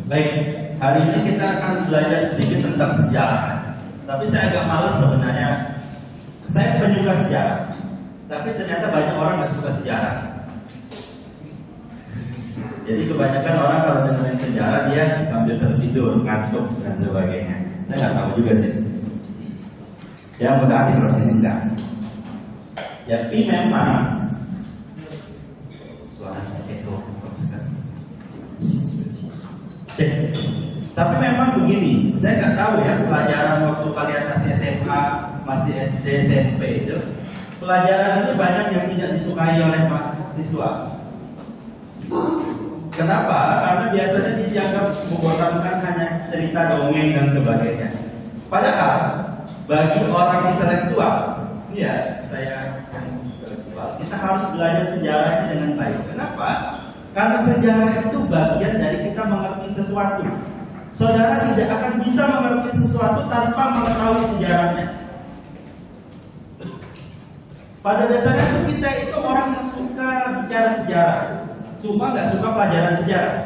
Baik, hari ini kita akan belajar sedikit tentang sejarah. Tapi saya agak males sebenarnya. Saya penyuka sejarah, tapi ternyata banyak orang nggak suka sejarah. Jadi kebanyakan orang kalau dengerin sejarah dia sambil tertidur, ngantuk dan sebagainya. Saya nggak tahu juga sih. Ya mudah-mudahan di proses ini enggak. Tapi memang suaranya echo sekali. Tapi memang begini, saya nggak tahu ya pelajaran waktu kalian masih SMA, masih SD, SMP itu pelajaran itu banyak yang tidak disukai oleh mahasiswa. Kenapa? Karena biasanya dianggap membosankan hanya cerita dongeng dan sebagainya. Padahal bagi orang intelektual, ya saya yang intelektual, kita harus belajar sejarah ini dengan baik. Kenapa? Karena sejarah itu bagian dari kita mengerti sesuatu. Saudara tidak akan bisa mengerti sesuatu tanpa mengetahui sejarahnya. Pada dasarnya itu kita itu orang yang suka bicara sejarah, cuma nggak suka pelajaran sejarah.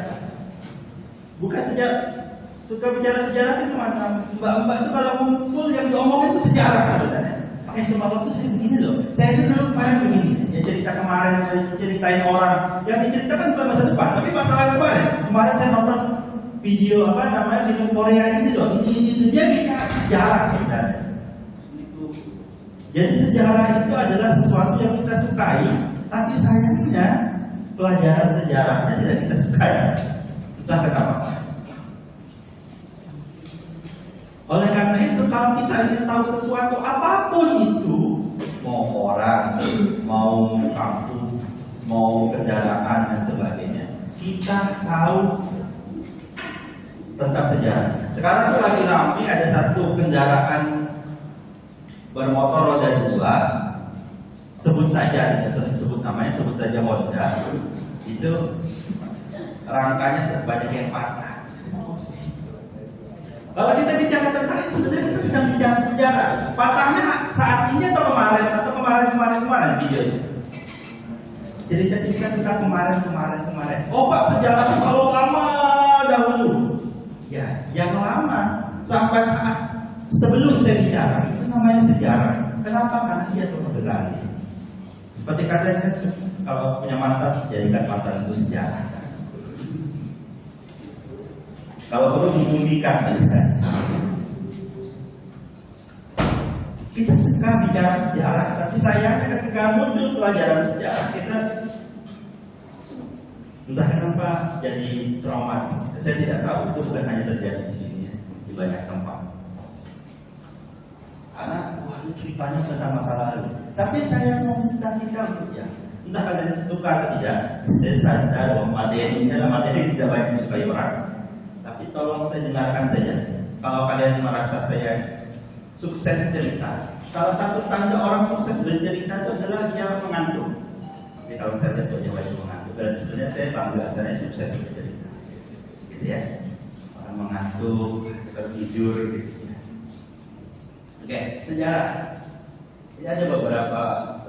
Bukan sejarah, suka bicara sejarah itu mana? Mbak-mbak itu kalau ngumpul yang diomongin itu sejarah sebenarnya. Semalam tuh saya begini loh, saya itu dulu kemarin begini. Ya cerita kemarin, ceritain orang. Yang diceritakan bukan masa depan, tapi masalah kemarin. Kemarin saya nonton video film Korea ini loh. Ini dia bicara sejarah sebenarnya. Jadi sejarah itu adalah sesuatu yang kita sukai, tapi sayangnya pelajaran sejarahnya tidak kita sukai. Entah kenapa. Oleh karena itu, kalau kita ingin tahu sesuatu apapun itu, mau orang, mau kampus, mau kendaraan dan sebagainya, kita tahu tentang sejarah. Sekarang tuh lagi ramai ada satu kendaraan bermotor roda 2, sebut saja Honda. Itu rangkanya banyak yang patah. Kalau kita bicara tentang itu, sebenarnya kita sedang bicara sejarah. Patahnya saat ini atau kemarin gitu. Cerita tentang kemarin. Oh Pak, sejarah itu kalau lama dahulu. Ya, yang lama sampai saat sebelum saya bicara itu namanya sejarah. Kenapa? Karena dia terus berganti. Seperti kalian kan kalau punya mantan, jadikan mantan itu sejarah. Kalau perlu dibunyikan, kita suka bicara sejarah, tapi sayangnya ketika muncul pelajaran sejarah kita entah kenapa jadi trauma. Saya tidak tahu, itu bukan hanya terjadi di sini, di banyak tempat. Karena ini ceritanya tentang masa lalu. Tapi saya mau minta kita untuk ya, entah kalian suka atau tidak. Saya sadar bahwa materi ini adalah materi yang tidak banyak disukai orang. Tapi tolong saya dengarkan saja. Kalau kalian merasa saya sukses cerita, salah satu tanda orang sukses bercerita itu adalah dia mengantuk. Jadi kalau saya lihat dia wajib mengantuk, dan sebenarnya saya bangga, saya sukses bercerita. Gitu ya, orang mengantuk, tertidur, gitu. Oke, sejarah. Ini ada beberapa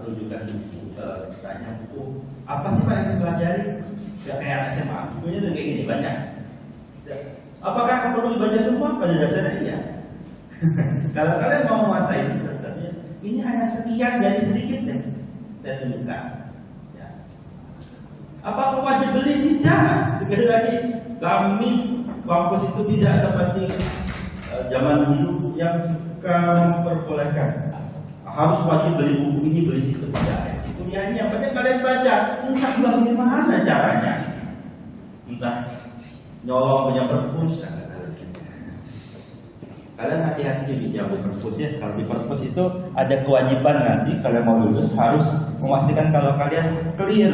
rujukan buku. Kalau ditanya buku, apa sih Pak yang dipelajari? Gak kayak SMA, bukunya tuh kayak gini banyak. Apakah perlu dibaca semua? Pada dasarnya iya. Kalau kalian mau menguasai ini hanya sekian dari sedikit ya, saya tunjukkan. Ya. Apakah wajib beli? Tidak. Sekali lagi, kami kampus itu tidak seperti zaman dulu yang suka memperbolehkan harus wajib beli buku ini, beli itu. Tidak. Kuliahnya yang penting kalian baca. Entah bagaimana caranya. Entah nyolong punya perpus. Kalian hati-hati di jago perpus ya. Kalau di perpus itu ada kewajiban nanti kalian mau lulus harus memastikan kalau kalian clear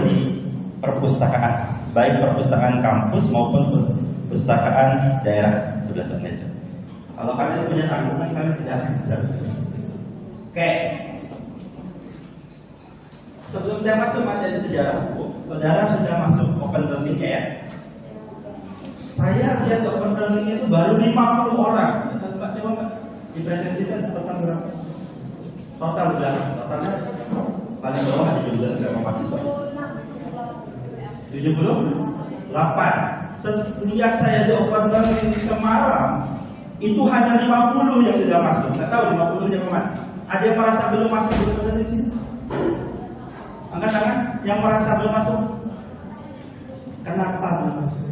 di perpustakaan, baik perpustakaan kampus maupun perpustakaan daerah sebelah sana itu. Kalau kalian punya tanggungan kalian tidak akan bisa lulus. Oke. Sebelum saya masuk materi sejarah hukum, saudara sudah masuk open learning-nya ya? Saya lihat open learning itu baru 50 orang. Mbak, coba Mbak, dipresentasikan total berapa? Total berapa? Totalnya paling bawah ada juga berapa mahasiswa? 78. Lihat saya di open learning semalam, itu hanya 50 yang sudah masuk. Nggak tahu 50-nya kemana. Ada yang merasa belum masuk di open learning sini? Angkat tangan yang merasa belum masuk. Kenapa belum masuk?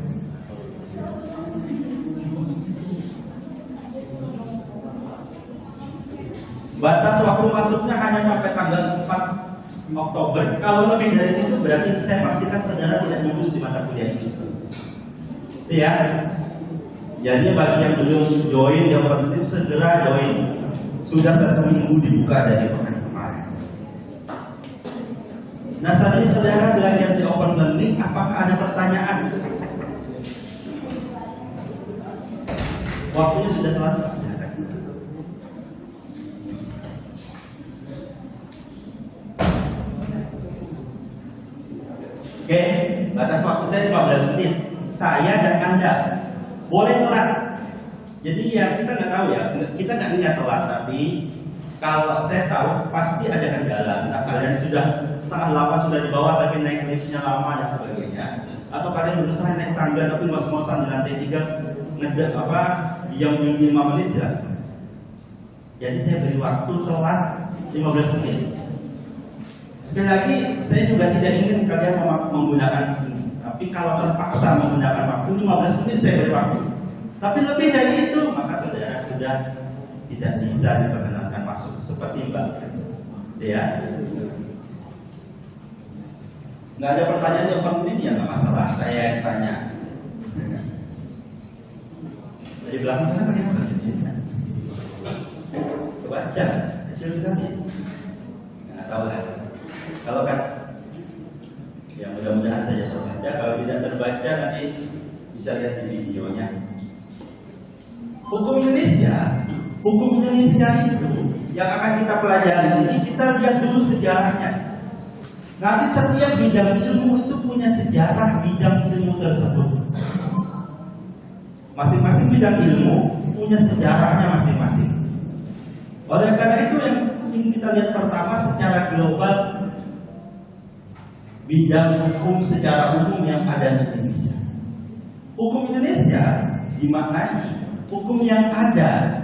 Batas waktu masuknya hanya sampai tanggal 4 Oktober. Kalau lebih dari situ berarti saya pastikan saudara tidak lulus di mata kuliah itu. Ya. Jadi bagi yang belum join, yang penting segera join. Sudah 1 minggu dibuka dari pekan kemarin. Nah, saat ini saudara belajar di open learning, apakah ada pertanyaan? Waktunya sudah telat. Oke, batas waktu saya 15 menit. Saya dan Anda boleh telat. Jadi ya kita nggak tahu ya, kita nggak niat telat, tapi kalau saya tahu pasti ada kendala. Entah kalian sudah setengah 8 sudah di bawah tapi naik liftnya lama dan sebagainya, atau kalian berusaha naik tangga tapi ngos-ngosan di lantai 3 ngedek diam 5 menit ya. Jadi saya beri waktu telat 15 menit. Sekali lagi, saya juga tidak ingin kalian menggunakan ini. Tapi kalau terpaksa menggunakan waktu 15 menit saya beri waktu. Tapi lebih dari itu, maka saudara sudah tidak bisa diperkenankan masuk seperti Mbak. Ya. Nggak ada pertanyaan yang penting ya nggak masalah. Saya yang tanya. Dari belakang kenapa dia kecil? Kebaca kecil sekali. Nggak tahu lah. Kalau kan, ya mudah-mudahan saja terbaca. Kalau tidak terbaca nanti bisa lihat di videonya. Hukum Indonesia itu yang akan kita pelajari ini, kita lihat dulu sejarahnya. Nanti setiap bidang ilmu itu punya sejarah bidang ilmu tersebut. Masing-masing bidang ilmu punya sejarahnya masing-masing. Oleh karena itu yang ingin kita lihat pertama secara global, bidang hukum secara umum yang ada di Indonesia. Hukum Indonesia dimaknai hukum yang ada,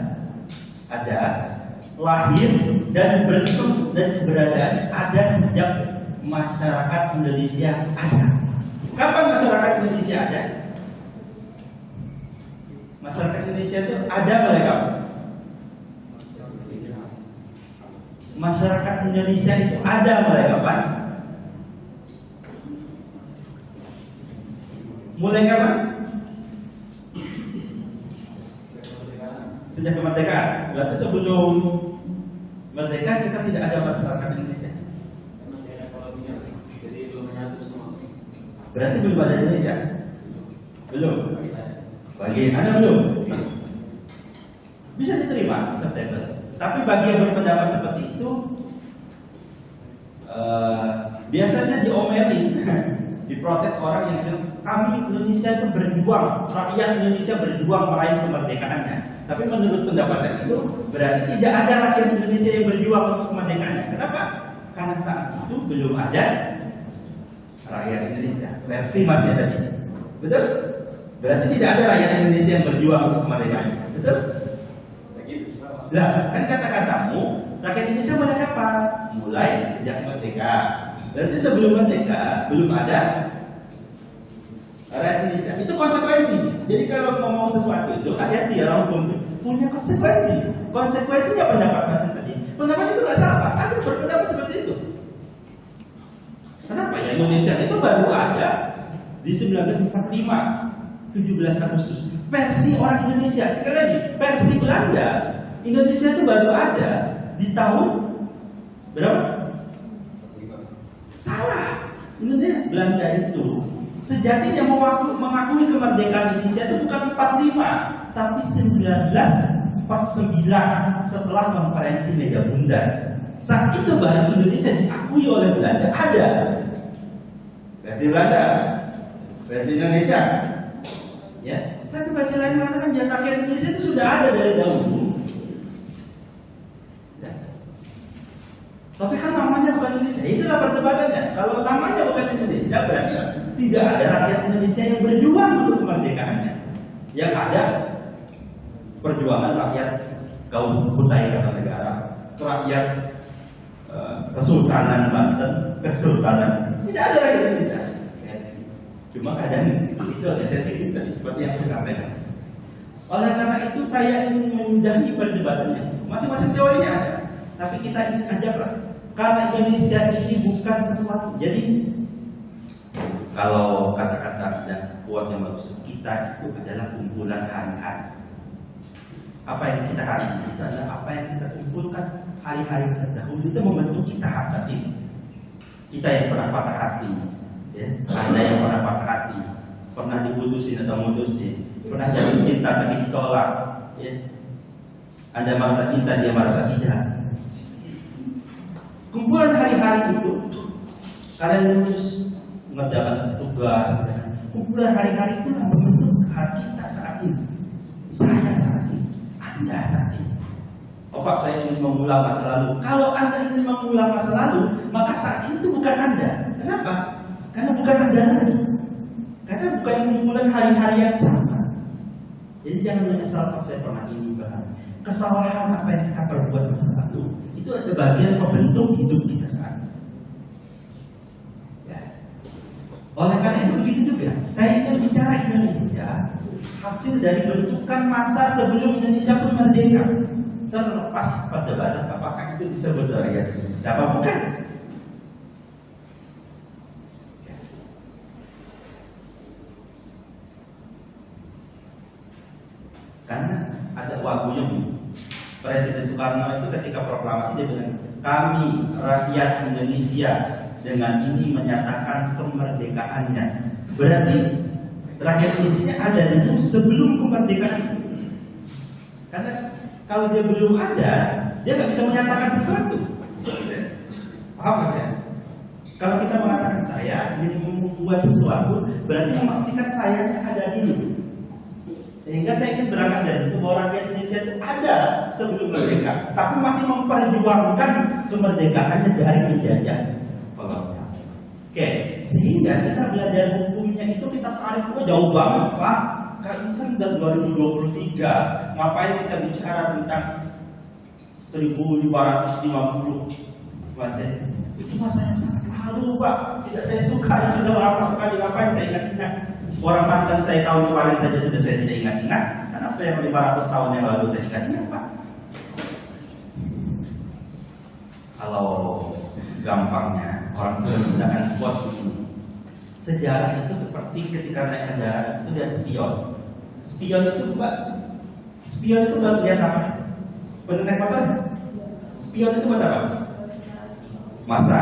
lahir dan bentuk dan keberadaan ada sejak masyarakat Indonesia ada. Kapan masyarakat Indonesia ada? Masyarakat Indonesia itu ada mulai kapan? Masyarakat Indonesia itu ada mulai kapan? Mulai kapan? Sejak kemerdekaan. Berarti sebelum merdeka kita tidak ada masyarakat Indonesia. Berarti belum ada Indonesia? Belum. Bagi Anda belum? Bisa diterima September. Tapi bagi yang berpendapat seperti itu, biasanya diomelin, diprotes orang yang bilang kami Indonesia itu berjuang, rakyat Indonesia berjuang meraih kemerdekaannya. Tapi menurut pendapat itu berarti tidak ada rakyat Indonesia yang berjuang untuk kemerdekaannya. Kenapa? Karena saat itu belum ada rakyat Indonesia. Versi masih ada ini. Betul? Berarti tidak ada rakyat Indonesia yang berjuang untuk kemerdekaannya. Betul? Nah, kan kata-katamu rakyat Indonesia mulai kapan? Mulai sejak merdeka. Berarti sebelum merdeka belum ada rakyat Indonesia. Itu konsekuensi. Jadi kalau ngomong sesuatu itu hati-hati ya, hukum punya konsekuensi. Konsekuensinya pendapat Mas tadi. Pendapat itu nggak salah. Ada berpendapat seperti itu. Kenapa ya? Indonesia itu baru ada di 1945, 17 Agustus. Versi orang Indonesia. Sekali lagi, versi Belanda, Indonesia itu baru ada di tahun berapa? Salah. Indonesia Belanda itu sejatinya mengakui kemerdekaan Indonesia itu bukan 45, tapi 1949 setelah konferensi Megabunda. Saat itu baru Indonesia diakui oleh Belanda. Ada versi Belanda, versi Indonesia. Ya, tapi versi lain mengatakan rakyat Indonesia itu sudah ada dari dahulu. Ya. Tapi kan namanya bukan Indonesia. Itulah perdebatannya. Kalau namanya bukan Indonesia, Indonesia, berarti tidak ada rakyat Indonesia yang berjuang untuk kemerdekaannya. Yang ada perjuangan rakyat kaum Kutai Kartanegara, rakyat Kesultanan Banten, Kesultanan. Tidak ada rakyat Indonesia. Cuma kadang itu agak sensitif tadi, seperti yang saya sampaikan. Oleh karena itu saya ingin menyudahi perdebatannya. Masing-masing teorinya ada, tapi kita ingin ajak karena Indonesia ini bukan sesuatu. Jadi kalau kata-kata dan quote yang bagus, kita itu adalah kumpulan hari-hari. Apa yang kita hari itu adalah apa yang kita kumpulkan hari-hari terdahulu itu membentuk kita saat ini. Kita yang pernah patah hati, ya. Anda yang pernah patah hati, pernah diputusin atau mutusin, pernah jatuh cinta tapi ditolak, ya. Anda merasa cinta, dia merasa tidak. Kumpulan hari-hari itu, kalian lulus mengerjakan tugas, kumpulan hari-hari itu yang membentuk hati kita saat ini. Saya saat ini, Anda saat ini. Oh Pak, saya ingin mengulang masa lalu. Kalau Anda ingin mengulang masa lalu, maka saat ini itu bukan Anda. Kenapa? Karena bukan Anda lagi. Karena bukan kumpulan hari-hari yang sama. Jadi jangan menyesal kalau saya pernah ini bahas. Kesalahan apa yang kita perbuat masa lalu itu ada bagian pembentuk hidup kita saat ini. Ya. Oleh karena itu begitu juga. Saya ingin bicara Indonesia hasil dari bentukan masa sebelum Indonesia pun merdeka. Saya terlepas perdebatan apakah itu disebut rakyat Indonesia apa bukan. Karena ada waguyung. Presiden Soekarno itu ketika proklamasi dia bilang, kami rakyat Indonesia dengan ini menyatakan kemerdekaannya. Berarti rakyat Indonesia ada dulu sebelum kemerdekaan itu. Karena kalau dia belum ada, dia nggak bisa menyatakan sesuatu. Paham mas ya? Kalau kita mengatakan saya ingin membuat sesuatu, berarti memastikan saya ada dulu. Sehingga saya ingin berangkat dari itu bahwa rakyat Indonesia itu ada sebelum merdeka, tapi masih memperjuangkan kemerdekaannya dari penjajah kolonial. Oke, sehingga kita belajar hukumnya itu kita tarik jauh banget Pak. Kan udah 2023, ngapain kita bicara tentang 1550 Masehi? Itu masa yang sangat lalu Pak. Tidak saya suka, sudah lama sekali. Ngapain saya ingat-ingat? Orang mantan saya tahun kemarin saja sudah saya tidak ingat-ingat. Kenapa yang 500 tahun yang lalu saya ingat-ingat Pak? Kalau gampangnya orang sudah menggunakan quote ini. Sejarah itu seperti ketika naik kendaraan itu lihat spion. Spion itu Pak, spion itu baru lihat apa? Benar naik motor? Spion itu buat apa? Masa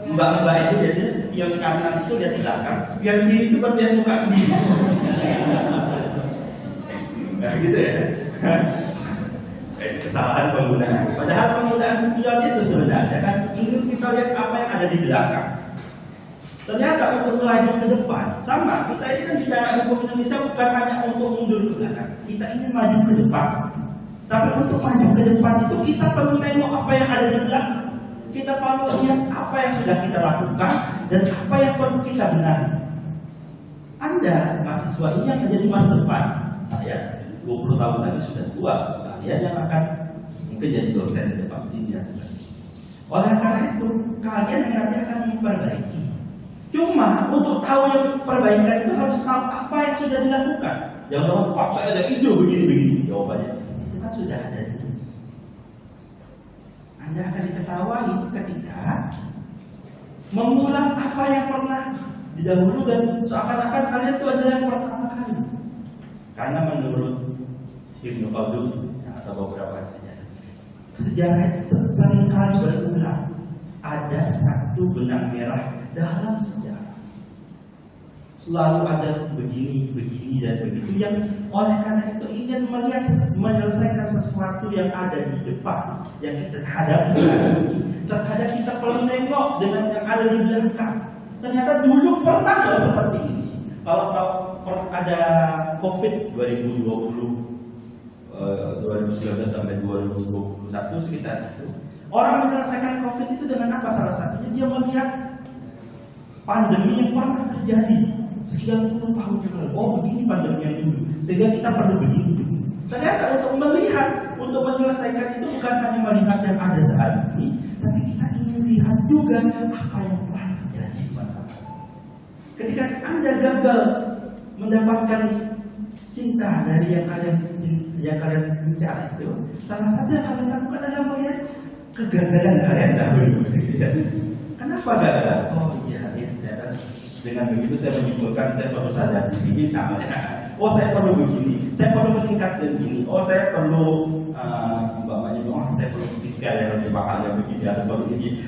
mbak-mbak itu biasanya spion kanan itu lihat di belakang, spion kiri itu buat lihat muka sendiri. Nah gitu ya. Itu kesalahan penggunaan. Padahal penggunaan spion itu sebenarnya kan ingin kita lihat apa yang ada di belakang. Ternyata untuk melaju ke depan, sama kita ini kan bicara hukum Indonesia bukan hanya untuk mundur ke belakang. Kita ingin maju ke depan. Tapi untuk maju ke depan itu kita perlu nengok apa yang ada di belakang. Kita perlu lihat apa yang sudah kita lakukan dan apa yang perlu kita benahi. Anda mahasiswa ini yang menjadi masa depan. Saya 20 tahun lagi sudah tua. Kalian yang akan mungkin jadi dosen di depan sini ya. Oleh karena itu kalian yang nanti akan memperbaiki. Cuma untuk tahu yang perbaikan itu harus tahu apa yang sudah dilakukan. Jangan Pak saya ada ide begini-begini. Jawabannya itu kan sudah ada. Anda akan diketahui ketika mengulang apa yang pernah didahulu dan seakan-akan kalian itu adalah yang pertama kali. Karena menurut Ibnu Khaldun atau beberapa sejarah itu seringkali berulang. Ada satu benang merah dalam sejarah. Selalu ada begini, begini dan begitu yang oleh karena itu ingin melihat menyelesaikan sesuatu yang ada di depan yang kita hadapi saat ini. Terkadang kita perlu nengok dengan yang ada di belakang. Ternyata dulu pernah loh seperti ini. Kalau tahu ada COVID 2019 sampai 2021 sekitar itu. Orang menyelesaikan COVID itu dengan apa? Salah satunya dia melihat pandemi yang pernah terjadi sekian puluh tahun yang lalu. Oh, begini pandemi yang dulu, sehingga kita perlu begini. Ternyata untuk melihat, untuk menyelesaikan itu bukan hanya melihat yang ada saat ini, tapi kita ingin lihat juga apa yang telah terjadi di masa lalu. Ketika Anda gagal mendapatkan cinta dari yang kalian mencari itu, salah satu yang kalian lakukan adalah melihat kegagalan kalian dahulu. Kenapa gagal? Oh iya, ternyata dengan begitu saya menyimpulkan saya perlu sadar diri sama. Oh saya perlu begini, saya perlu meningkatkan begini. Oh saya perlu saya perlu speaker yang lebih mahal yang begini, ada perlu ini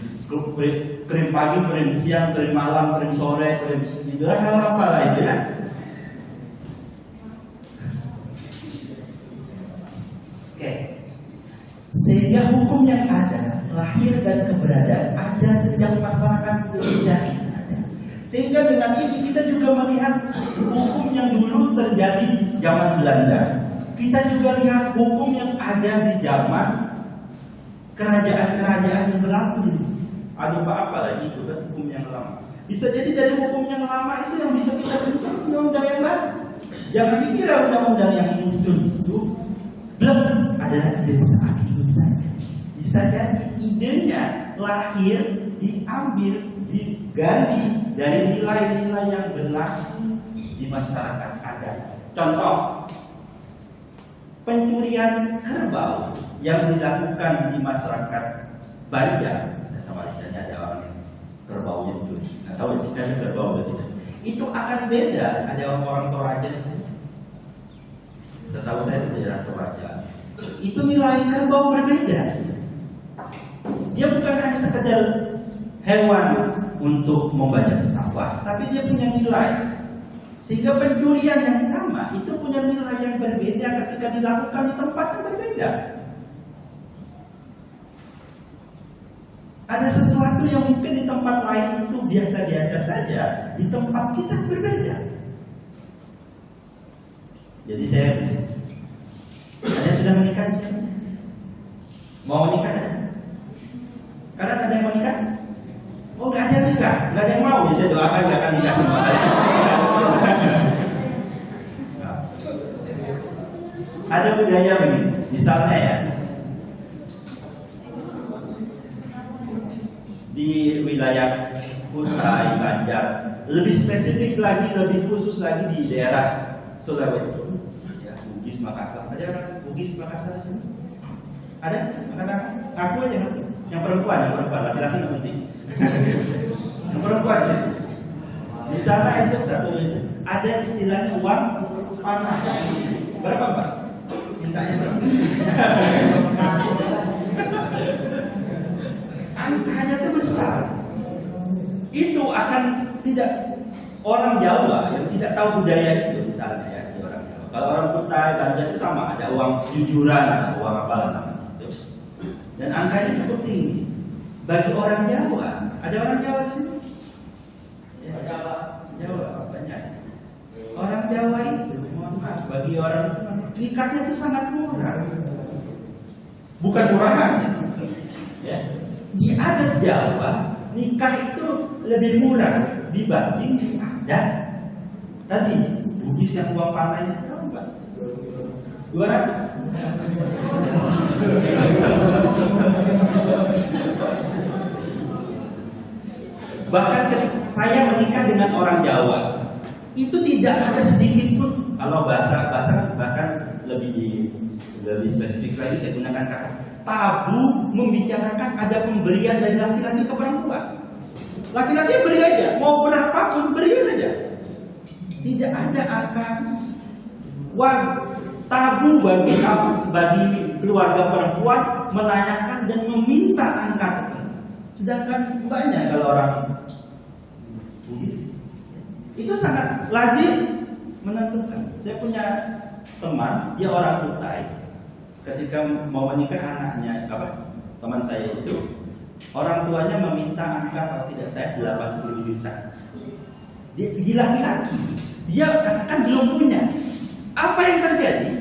krim pagi, krim siang, krim malam, krim sore, krim sembilan, apa lah itu ya. Oke. Sehingga hukum yang ada, lahir dan keberadaan ada sejak masyarakat Indonesia ini ada. Sehingga dengan ini kita juga melihat hukum yang dulu terjadi di zaman Belanda. Kita juga lihat hukum yang ada di zaman kerajaan-kerajaan yang berlaku di Indonesia. Ada apa lagi itu kan hukum yang lama. Bisa jadi dari hukum yang lama itu yang bisa kita bentuk undang-undang yang baru. Jangan dikira undang-undang yang muncul itu belum adalah ide saat ini saja. Bisa jadi idenya lahir, diambil, diganti dari nilai-nilai yang berlaku di masyarakat adat. Contoh, pencurian kerbau yang dilakukan di masyarakat Banjar. Saya sama lidahnya ada orang yang kerbaunya dicuri. Nggak tahu jika ada kerbau atau tidak. Itu akan beda. Ada orang Toraja di sini. Setahu saya di daerah Toraja. Itu nilai kerbau berbeda. Dia bukan hanya sekedar hewan untuk membajak sawah, tapi dia punya nilai. Sehingga pencurian yang sama itu punya nilai yang berbeda ketika dilakukan di tempat yang berbeda. Ada sesuatu yang mungkin di tempat lain itu biasa-biasa saja, di tempat kita berbeda. Jadi saya ada sudah menikah? Mau menikah? Karena ada yang mau nikah? Oh nggak ada yang nikah, nggak ada yang mau. Ya, saya doakan nggak akan nikah sama kalian. Ada budaya begini, misalnya ya, di wilayah Kutai, Banjar, lebih spesifik lagi, lebih khusus lagi di daerah Sulawesi, ya, Bugis, Makassar. Ada orang Bugis, Makassar di sini? Ada? Anak-anak? Aku aja ngerti. Yang perempuan, laki-laki nggak penting. Yang perempuan sih. Di sana itu ada istilahnya uang panah. Berapa Pak? Mintanya berapa? Angkanya itu besar. Itu akan tidak orang Jawa yang tidak tahu budaya itu misalnya ya, orang Jawa. Kalau orang Kutai, Banjar itu sama, ada uang jujuran, ada uang apa namanya itu. Dan angkanya cukup tinggi. Bagi orang Jawa, ada orang Jawa di sini? Ya, Jawa banyak. Orang Jawa itu, mohon maaf, bagi orang nikahnya itu sangat murah. Bukan murahan, ya. Di adat Jawa, nikah itu lebih murah dibanding di adat tadi Bugis yang uang pantai itu berapa? 200. Bahkan ketika saya menikah dengan orang Jawa, itu tidak ada sedikit pun, kalau bahasa bahkan lebih spesifik lagi saya gunakan kata tabu membicarakan ada pemberian dari laki-laki ke perempuan. Laki-laki beri aja, mau berapapun beri saja. Tidak ada akan tabu bagi keluarga perempuan menanyakan dan meminta angka. Sedangkan banyak kalau orang itu sangat lazim menentukan. Saya punya teman, dia orang Kutai. Ketika mau menikah anaknya, teman saya itu, orang tuanya meminta angka kalau tidak saya 80 juta. Dia laki-laki, dia katakan belum punya. Apa yang terjadi?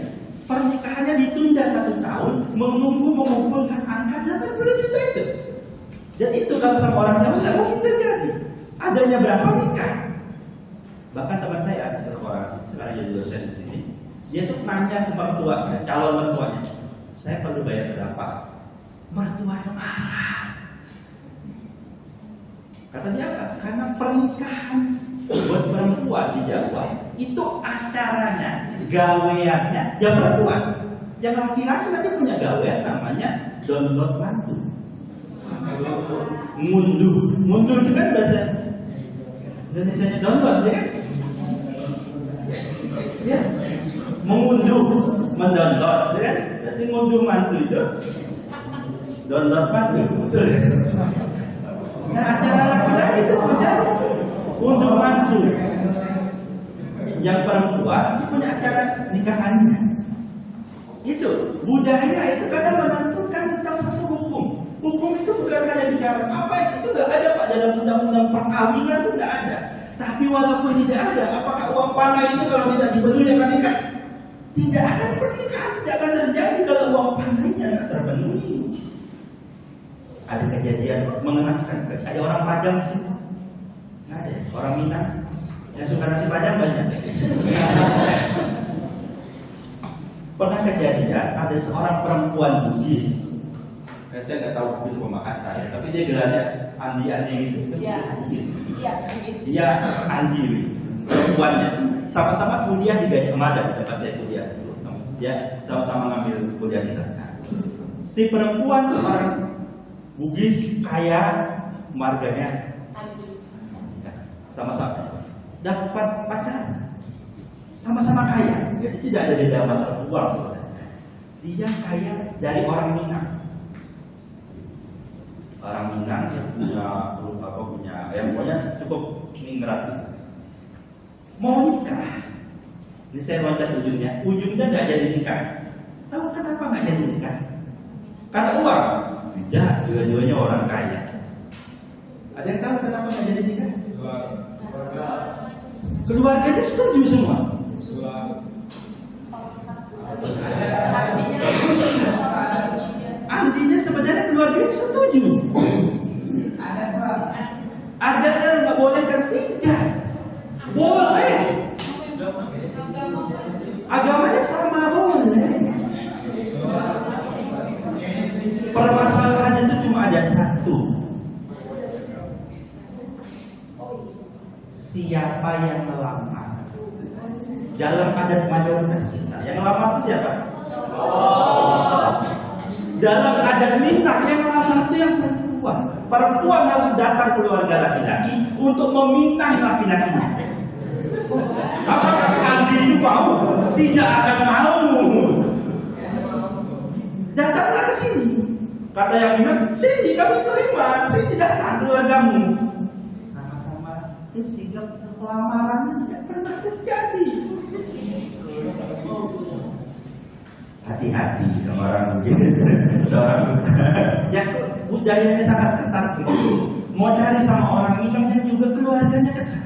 Pernikahannya ditunda 1 tahun, menunggu mengumpulkan angka 80 juta itu. Dan itu kalau sama orang Jawa nggak mungkin terjadi. Adanya berapa nikah? Bahkan teman saya ada satu orang sekarang jadi dosen di sini. Dia tuh nanya ke mertuanya, calon mertuanya, saya perlu bayar berapa? Mertuanya marah. Kata dia apa? Karena pernikahan buat perempuan di Jawa itu acaranya, gaweannya yang perempuan. Yang laki-laki nanti punya gawean namanya download mantu. Mundur itu kan bahasa Indonesianya download ya kan? Ya, mengunduh, mendownload, ya kan? Jadi ngunduh mantu itu download mantu, betul ya? Nah, acara laki-laki itu punya unduh mantu. Yang perempuan punya acara nikahannya. Itu budaya itu kadang menentukan tentang satu hukum. Hukum itu bukan hanya bicara apa itu nggak ada Pak dalam undang-undang perkawinan itu nggak ada. Tapi walaupun tidak ada, apakah uang panai itu kalau tidak dipenuhi akan nikah? Tidak akan pernikahan, tidak akan terjadi kalau uang panainya nggak terpenuhi. Ada kejadian mengenaskan sekali. Ada orang Padang di sini, nggak ada. Orang Minang yang suka nasi Padang banyak. Pernah kejadian ada seorang perempuan Bugis. Saya nggak tahu Bugis sama Makassar, ya, tapi dia gelarnya Andi gitu. Iya. Bugis. Dia Andi, perempuannya. Sama-sama kuliah di Gajah Mada, tempat saya kuliah. Ya, sama-sama ngambil kuliah di sana. Si perempuan seorang Bugis kaya, marganya sama-sama dapat pacar, sama-sama kaya. Jadi tidak ada beda masalah uang sebenarnya. Dia kaya dari orang Minang. Orang Minang yang punya yang pokoknya cukup ningrat. Mau nikah, ini saya loncat ujungnya nggak jadi nikah. Tahu kenapa nggak jadi nikah? Karena uang. Tidak, dua-duanya orang kaya. Ada yang tahu kenapa nggak jadi nikah? Keluarganya setuju semua. Artinya sebenarnya keluarganya setuju. Ada yang nggak boleh kan? Tidak. Boleh. Agamanya sama boleh. Permasalahannya itu cuma ada satu. Siapa yang melamar? Dalam adat mayoritas kita, yang melamar itu siapa? Dalam adat Minang yang melamar itu yang perempuan. Perempuan harus datang ke keluarga laki-laki untuk meminta laki-lakinya. Apakah Andi itu mau? Tidak akan mau. Datanglah ke sini. Kata yang bilang, sini kami terima, sini datang keluargamu. Sama-sama itu sehingga kelamaran tidak pernah terjadi. Hati-hati sama orang begitu. Orang yang budayanya sangat ketat. Mau cari sama orang Minang yang juga keluarganya ketat.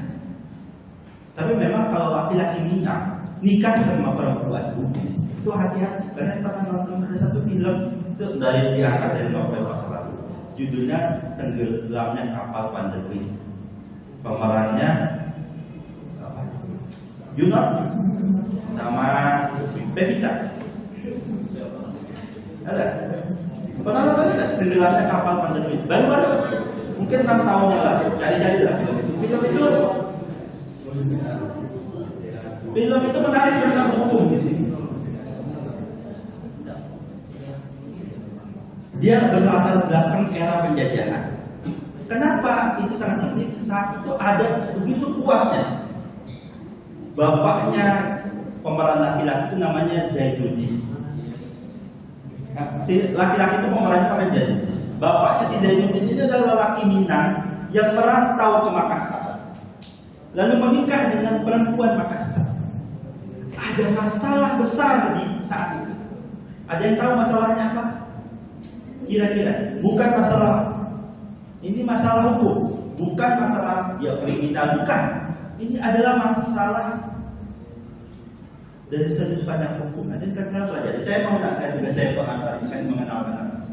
Tapi memang kalau laki-laki Minang nikah sama perempuan Bugis itu hati-hati. Karena pernah nonton ada satu film itu diangkat dari novel masa lalu. Judulnya Tenggelamnya Kapal Pandemi. Pemerannya Yunus sama Pevita. Ada? Pernah nonton tidak? Tenggelamnya Kapal Pandemi. Baru-baru, mungkin 6 tahun yang lalu. Cari-cari lah film itu. Film itu menarik tentang hukum di sini. Dia berlatar belakang era penjajahan. Kenapa itu sangat penting? Saat itu ada begitu kuatnya. Bapaknya pemeran laki-laki itu namanya Zainuddin. Si laki-laki itu pemerannya namanya Zainuddin. Bapaknya si Zainuddin ini adalah lelaki Minang yang merantau ke Makassar, lalu menikah dengan perempuan Makassar. Ada masalah besar di saat itu. Ada yang tahu masalahnya apa? Kira-kira bukan masalah. Ini masalah hukum, bukan masalah dia kriminal, bukan. Ini adalah masalah dari sudut pandang hukum. Nanti kita pelajari. Saya mau juga saya mengenalkan.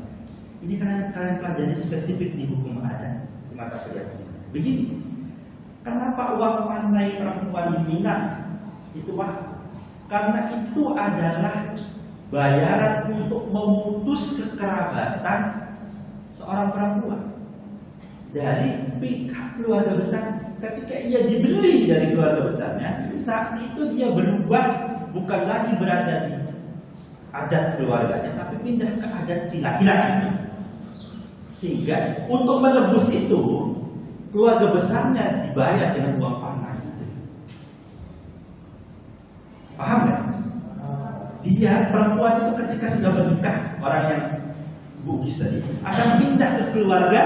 Ini kalian pelajari spesifik di hukum adat di mata kuliah. Begini, kenapa uang pandai perempuan diminang? Itu karena itu adalah bayaran untuk memutus kekerabatan seorang perempuan dari pihak keluarga besar. Ketika ia dibeli dari keluarga besarnya, saat itu dia berubah, bukan lagi berada di adat keluarganya, tapi pindah ke adat si laki-laki. Sehingga untuk menebus itu, keluarga besarnya dibayar dengan uang panai. Paham nggak? Dia perempuan itu ketika sudah menikah, orang yang Bugis tadi akan pindah ke keluarga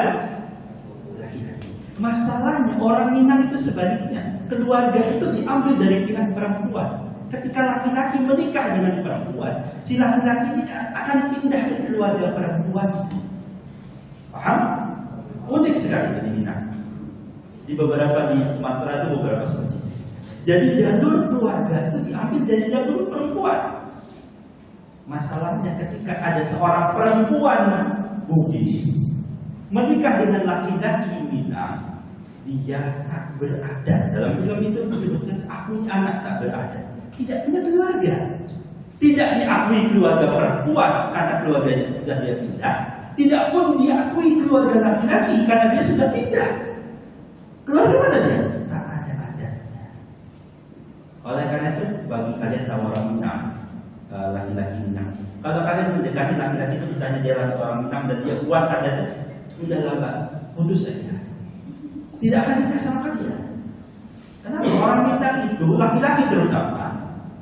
laki-laki. Masalahnya orang Minang itu sebaliknya, keluarga itu diambil dari pihak perempuan. Ketika laki-laki menikah dengan perempuan, si laki-laki ini akan pindah ke keluarga perempuan. Paham? Unik sekali di Minang. Di beberapa di Sumatera itu beberapa seperti itu. Jadi jalur keluarga itu diambil dari jalur perempuan. Masalahnya ketika ada seorang perempuan Bugis menikah dengan laki-laki Minang, dia tak berada. Dalam film itu disebutkan aku ini anak tak berada, tidak punya keluarga, tidak diakui keluarga perempuan karena keluarganya sudah dia pindah, tidak pun diakui keluarga laki-laki karena dia sudah pindah. Keluarga mana dia? Tak ada adatnya. Oleh karena itu bagi kalian tahu orang Minang, laki-laki Minang, kalau kalian mendekati laki-laki itu ditanya dia orang Minang dan dia kuat adatnya, sudah lama putus saja. Tidak akan nikah sama kalian. Kenapa? Orang Minang itu laki-laki terutama,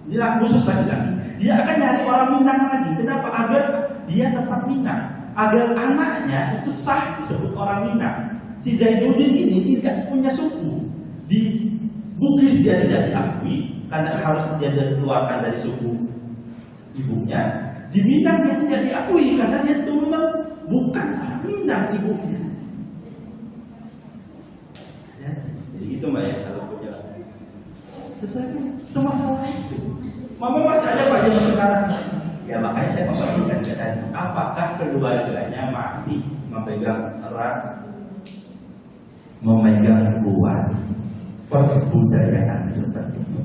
ini khusus laki-laki, dia akan nyari orang Minang lagi. Kenapa? Agar dia tetap Minang, agar anaknya itu sah disebut orang Minang. Si Zainuddin ini tidak punya suku. Di Bugis dia tidak diakui karena harus dia dikeluarkan dari suku ibunya. Di Minang dia tidak diakui karena dia turunan bukan orang Minang ibunya. Ya, jadi itu mbak ya kalau punya semasalah itu. Mama masih ada pak zaman sekarang. Ya makanya saya memperhatikan tadi, apakah keluarganya masih memegang erat, memegang kuat perbudayaan seperti itu,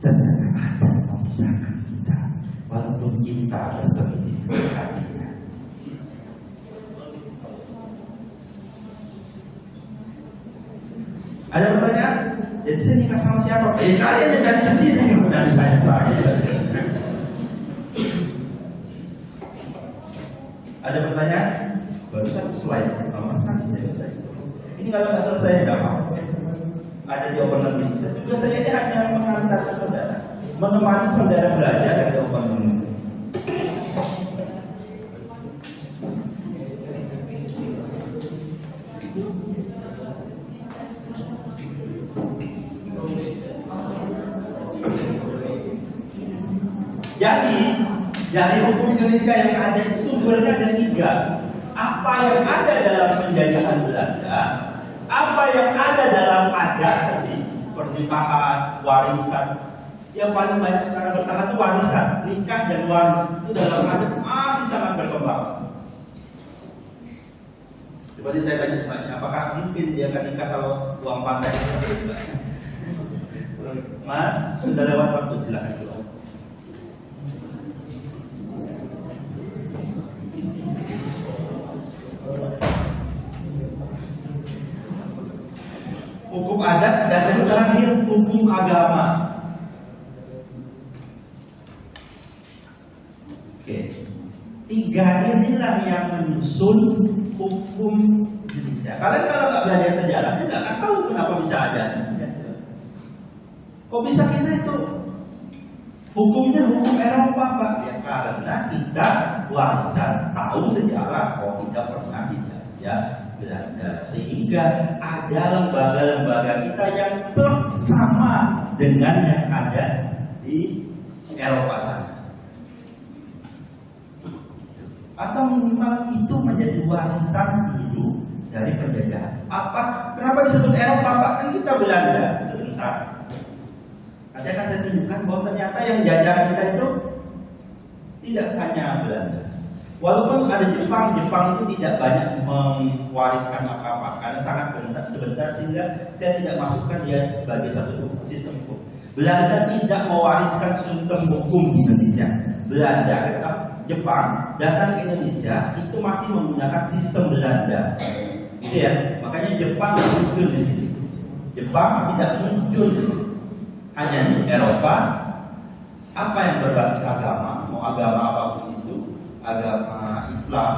dan ada memisahkan kita walaupun kita berselisih hatinya. Ada pertanyaan? Jadi saya nikah sama siapa? Kalian yang cari sendiri dari saya. Ada pertanyaan? Barusan slide pertama sekali saya baca itu. Ini kalau nggak selesai nggak apa-apa. Ada jawaban lebih. Juga saya ini hanya mengantarkan saudara, menemani saudara belajar dari jawaban menulis. Jadi hukum Indonesia yang ada itu sumbernya ada 3. Apa yang ada dalam penjajahan Belanda, apa yang ada dalam adat tadi, pernikahan, warisan. Yang paling banyak sekarang bertahan itu warisan, nikah dan waris. Itu dalam adat masih sangat berkembang. Seperti saya tanya selanjutnya, apakah mungkin dia akan nikah kalau uang pantai? Mas, sudah lewat waktu, silakan keluar. Hukum adat dan yang terakhir hukum agama. Oke, 3 inilah yang menyusun hukum Indonesia. Kalian kalau nggak belajar sejarah, nggak akan tahu kenapa bisa ada. Kok bisa kita itu hukumnya hukum Eropa Pak? Ya karena kita warisan tahu sejarah. Oh kita pernah ya Belanda, sehingga ada lembaga-lembaga kita yang sama dengan yang ada di Eropa sana. Atau minimal itu menjadi warisan dulu dari penjajahan. Kenapa disebut Eropa Pak? Kan kita Belanda sebentar. Nanti akan saya tunjukkan bahwa ternyata yang jajah kita itu tidak hanya Belanda. Walaupun ada Jepang, Jepang itu tidak banyak mewariskan apa-apa karena sangat sebentar sehingga saya tidak masukkan dia sebagai satu sistem hukum. Belanda tidak mewariskan sistem hukum di Indonesia. Belanda, Jepang datang ke Indonesia itu masih menggunakan sistem Belanda, gitu ya. Makanya Jepang muncul di sini. Jepang tidak muncul di sini. Hanya di Eropa, apa yang berbasis agama, mau agama apapun itu, agama Islam,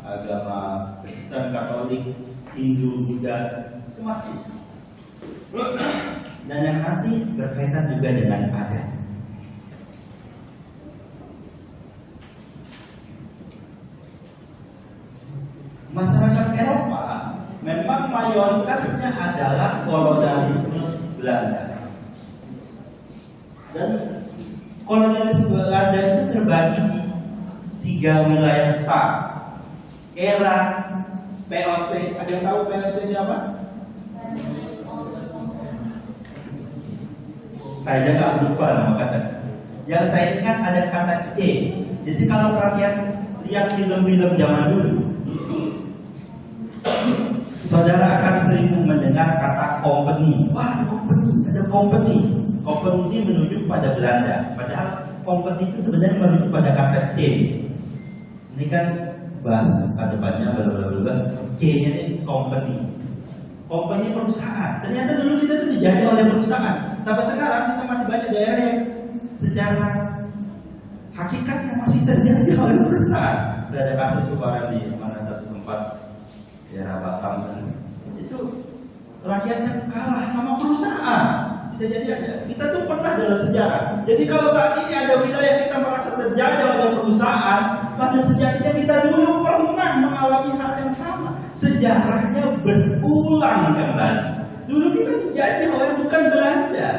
agama Kristen, Katolik, Hindu, Buddha, itu masih. Dan yang nanti berkaitan juga dengan adat. Masyarakat Eropa memang mayoritasnya adalah kolonialisme Belanda. Dan kolonialisme Belanda itu terbagi di 3 wilayah besar. Era POC, ada yang tahu POC ini apa? Saya nggak lupa nama kata. Yang saya ingat ada kata C. Jadi kalau kalian lihat film-film zaman dulu, saudara akan sering mendengar kata company. Wah, company, ada company. Company ini menunjuk pada Belanda. Padahal company itu sebenarnya menunjuk pada kata C. Ini kan ada banyak bla. C-nya ini company. Company perusahaan. Ternyata dulu kita itu dijajah oleh perusahaan. Sampai sekarang kita masih banyak daerah yang secara hakikatnya masih terjajah oleh perusahaan. Ada kasus kemarin di mana satu tempat daerah Batam kan, itu rakyatnya kalah sama perusahaan. Bisa jadi ada. Kita tuh pernah dalam sejarah. Jadi kalau saat ini ada wilayah kita merasa terjajah oleh perusahaan, pada sejatinya kita dulu pernah mengalami hal yang sama. Sejarahnya berulang kembali. Dulu kita dijajah oleh bukan Belanda.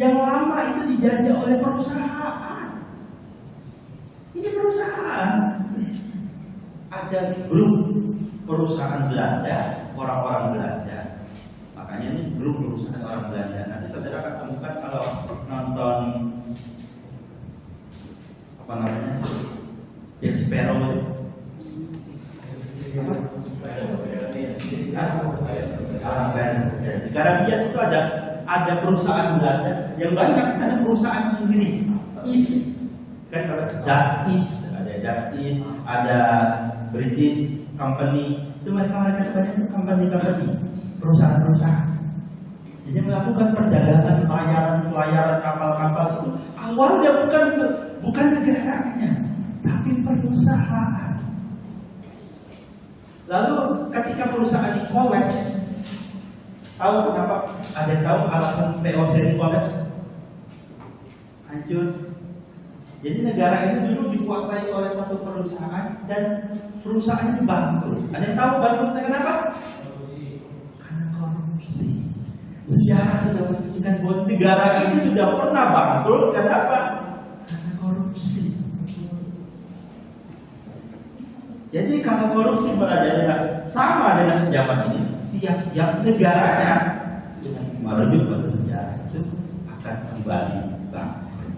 Yang lama itu dijajah oleh perusahaan. Ini perusahaan. Ada grup perusahaan Belanda, orang-orang Belanda. Makanya ini grup perusahaan orang Belanda. Nanti saudara akan temukan kalau nonton apa namanya, Jack Sparrow. Di Karabian itu ada perusahaan Belanda yang banyak di sana perusahaan Inggris. East kan, kalau Dutch East ada Dutch East, ada British Company, itu mereka banyak company perusahaan. Jadi melakukan perdagangan pelayaran kapal-kapal itu awalnya bukan negaranya, tapi perusahaan. Lalu ketika perusahaan ini kolaps, tahu kenapa? Ada yang tahu alasan POC ini kolaps? Hancur. Jadi negara ini dulu dikuasai oleh satu perusahaan dan perusahaan itu bangkrut. Ada yang tahu bangkrutnya kenapa? Karena korupsi. Sejarah sudah menunjukkan bahwa negara ini sudah pernah bangkrut. Kenapa? Karena korupsi. Jadi kalau korupsi merajalela sama dengan zaman ini, siap-siap negaranya dengan merujuk pada sejarah itu akan kembali bangkrut.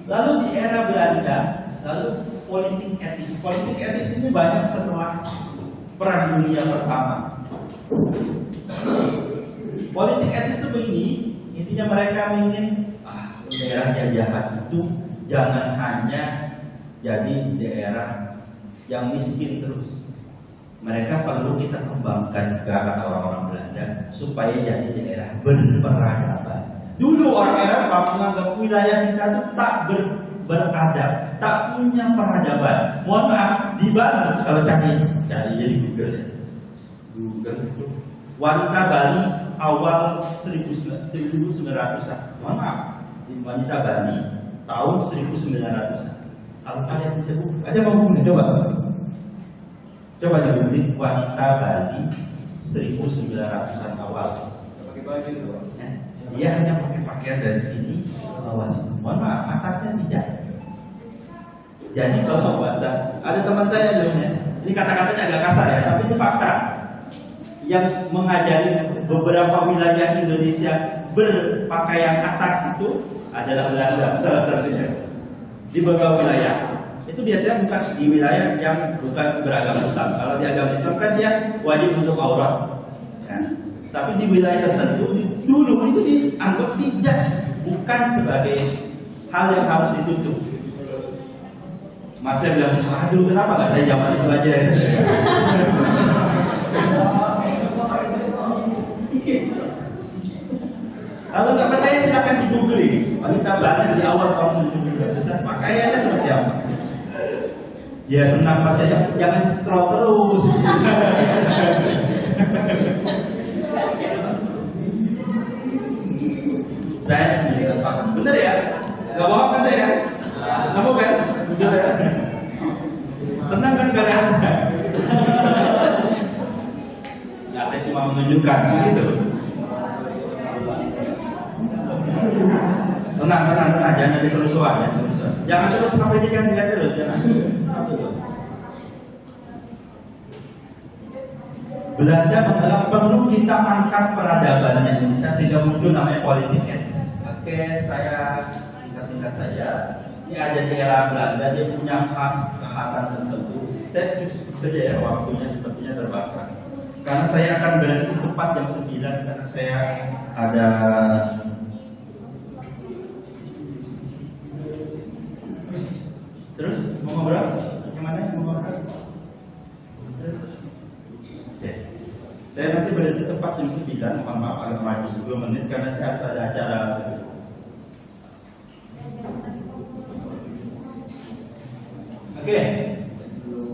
Lalu di era Belanda, lalu politik etis. Politik etis ini banyak setelah Perang Dunia Pertama. Politik etis itu begini, intinya mereka ingin daerah jajahan itu jangan hanya jadi daerah yang miskin terus. Mereka perlu kita kembangkan juga, kata orang-orang Belanda, supaya jadi daerah berperadaban. Dulu orang Eropa menganggap wilayah kita itu tak beradab, tak punya peradaban. Mohon maaf, di Bali kalau cari jadi Google ya. Google wanita Bali awal 1900-an. Mohon maaf, di wanita Bali tahun 1900-an. Kalau kalian bisa ada mau bunuh, coba dibunuh wanita Bali 1900-an awal. Pakai baju itu, dia hanya pakai pakaian dari sini ke bawah sini. Mohon maaf, atasnya tidak. Jadi kalau bahasa, ada teman saya sebelumnya, ini kata-katanya agak kasar ya, tapi ini fakta. Yang mengajari beberapa wilayah Indonesia berpakaian atas itu adalah Belanda salah satunya. Di beberapa wilayah itu biasanya bukan di wilayah yang bukan beragama Islam. Kalau di agama Islam kan dia wajib untuk aurat, ya. Tapi di wilayah tertentu dulu itu dianggap tidak, bukan sebagai hal yang harus ditutup. Mas bilang, aduh kenapa nggak saya jawab itu aja? Kalau nggak percaya silakan di Google. Wanita Belanda di awal tahun 1700-an pakaiannya seperti apa? Ya senang pas saja, jangan scroll terus. Bener ya? Gak bohong kan saya? Kamu kan? Bener ya? Senang kan kalian? Ya saya cuma menunjukkan gitu. Tenang, jangan ada kerusuhan. Jangan terus sampai jangan terus, jangan. Belanda menganggap perlu kita angkat peradaban Indonesia sehingga muncul namanya politik etnis. Oke, saya singkat saja. Ini ada di era Belanda, dia punya kekhasan tertentu. Saya skip saja ya, waktunya sepertinya terbatas. Karena saya akan berhenti tepat jam 9 karena saya ada terus mau ngobrol? Gimana? Mau ngobrol? Oke. Saya nanti berhenti tepat jam 9, mohon maaf agak maju 10 menit karena saya ada acara. Oke,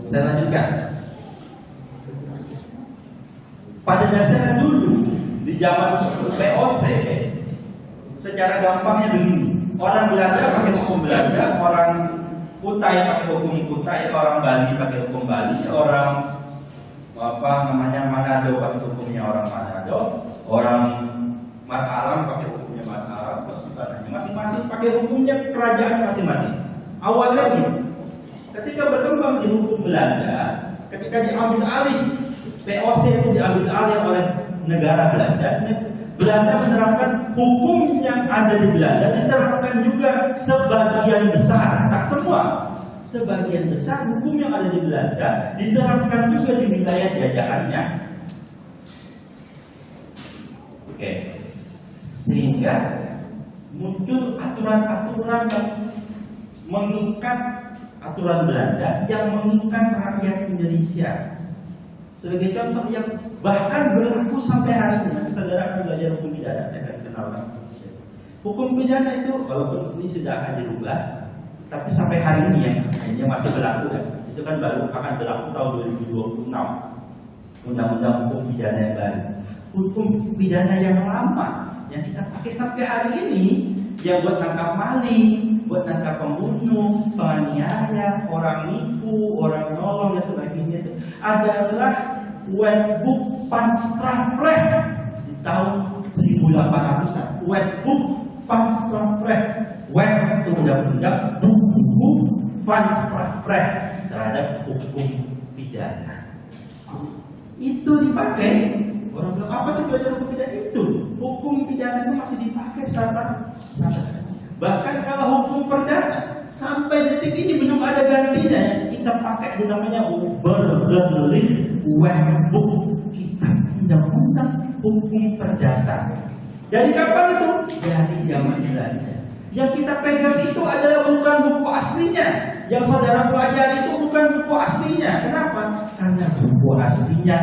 saya lanjutkan. Pada dasarnya dulu di zaman VOC, secara gampangnya begini: orang Belanda pakai hukum Belanda, orang Kutai pakai hukum Kutai, orang Bali pakai hukum Bali, orang Manado pakai hukumnya orang Manado, orang Mataram pakai hukumnya Mataram, masing-masing pakai hukumnya kerajaan masing-masing. Awalnya ini, ketika berkembang di hukum Belanda, ketika diambil alih VOC itu diambil alih oleh negara Belanda, Belanda menerapkan hukum yang ada di Belanda diterapkan juga sebagian besar, tak semua. Sebagian besar hukum yang ada di Belanda diterapkan juga di wilayah jajahannya. Oke. Sehingga muncul aturan-aturan yang mengikat aturan Belanda yang mengikat rakyat Indonesia. Sebagai contoh yang bahkan berlaku sampai hari ini, saudara akan belajar hukum pidana, saya akan kenalkan. Hukum pidana itu walaupun ini sudah akan dirubah, tapi sampai hari ini yang akhirnya masih berlaku kan. Itu kan baru akan berlaku tahun 2026. Undang-undang hukum pidana yang baru. Hukum pidana yang lama yang kita pakai sampai hari ini, yang buat tangkap maling, buat tangkap pembunuh, penganiaya, orang nipu, orang nolong dan sebagainya itu adalah Wetboek van Strafrecht di tahun 1800-an. Wetboek van Strafrecht, Wet itu undang-undang, buku van Strafrecht terhadap hukum pidana. Itu dipakai. Orang bilang apa sih belajar hukum pidana itu? Hukum pidana itu masih dipakai sampai sekarang. Bahkan kalau hukum perdata sampai detik ini belum ada gantinya yang kita pakai itu namanya Burgerlijk Wetboek, kita undang-undang hukum perdata. Dari kapan itu? Dari zaman Belanda. Yang kita pegang itu adalah bukan buku aslinya. Yang saudara pelajari itu bukan buku aslinya. Kenapa? Karena buku aslinya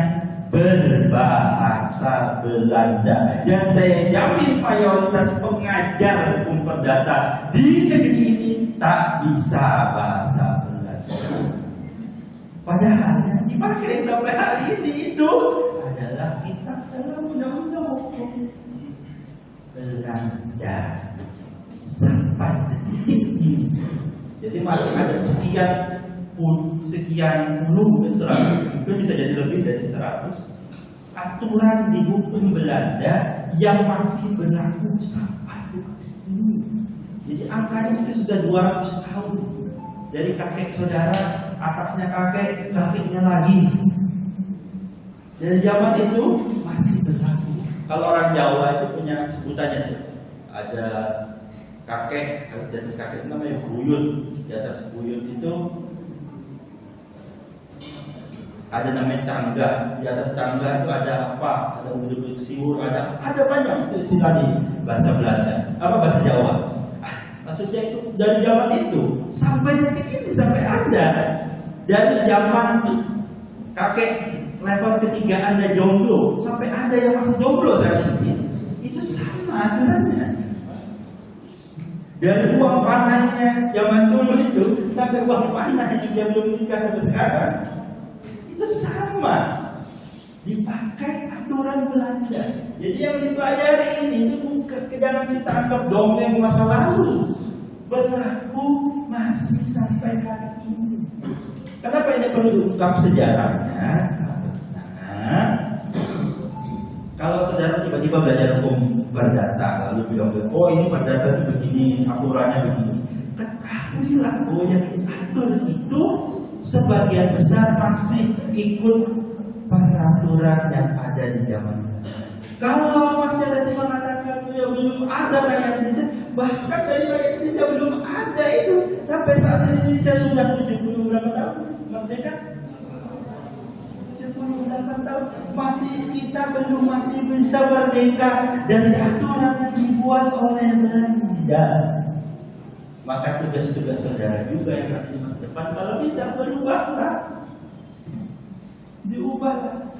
berbahasa Belanda, dan saya jamin mayoritas pengajar hukum perdata di negeri ini tak bisa bahasa Belanda. Padahal yang dipakai sampai hari ini itu adalah kitab dalam undang-undang hukum Belanda sampai detik ini. Jadi masih ada sekian puluh itu bisa jadi lebih dari 100 aturan di hukum Belanda yang masih berlaku sampai ini. Jadi angkanya itu sudah 200 tahun dari kakek saudara, atasnya kakek, kakeknya lagi. Dari zaman itu masih berlaku. Kalau orang Jawa itu punya sebutannya tuh, ada kakek, di atas kakek itu namanya buyut, di atas buyut itu Ada namanya tangga, di atas tangga itu ada apa? Ada bentuk siwur, ada banyak itu istilah di bahasa Belanda, apa bahasa Jawa. Maksudnya itu dari zaman itu sampai detik ini sampai Anda, dari zaman kakek level ketiga Anda jomblo sampai Anda yang masih jomblo saat ini, itu sama aturannya. Dari uang panahnya zaman dulu itu sampai uang panah yang belum nikah sampai sekarang, itu sama, dipakai aturan Belanda. Jadi yang dipelajari ini itu jangan kita anggap dongeng masa lalu, berlaku masih sampai hari ini. Kenapa ini perlu diungkap sejarahnya? Nah, kalau saudara tiba-tiba belajar hukum perdata lalu bilang, oh ini perdata itu begini, aturannya begini, ketahuilah bahwa yang diatur itu sebagian besar masih ikut peraturan yang ada di zaman. Kalau masih ada yang mengatakan ya belum ada rakyat Indonesia, bahkan dari rakyat Indonesia belum ada itu sampai saat ini Indonesia sudah 70 berapa tahun merdeka? 78 tahun kita masih bisa merdeka dari aturan yang dibuat oleh Belanda. Maka tugas-tugas saudara juga yang nanti masa depan kalau bisa berubahlah, diubahlah.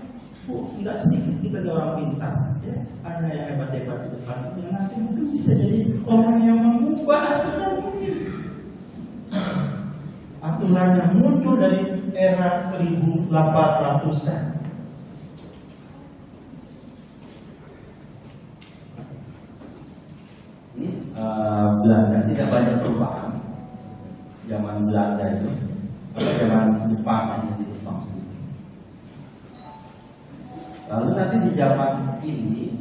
Tidak sedikit kita orang pintar, ya. Ada yang hebat-hebat di depan, yang nanti mungkin bisa jadi orang yang mengubah aturan ini. Aturan yang muncul dari era 1800-an. Belanda tidak banyak perubahan. Zaman Belanda itu, zaman Jepang di Jepang. Lalu nanti di zaman ini,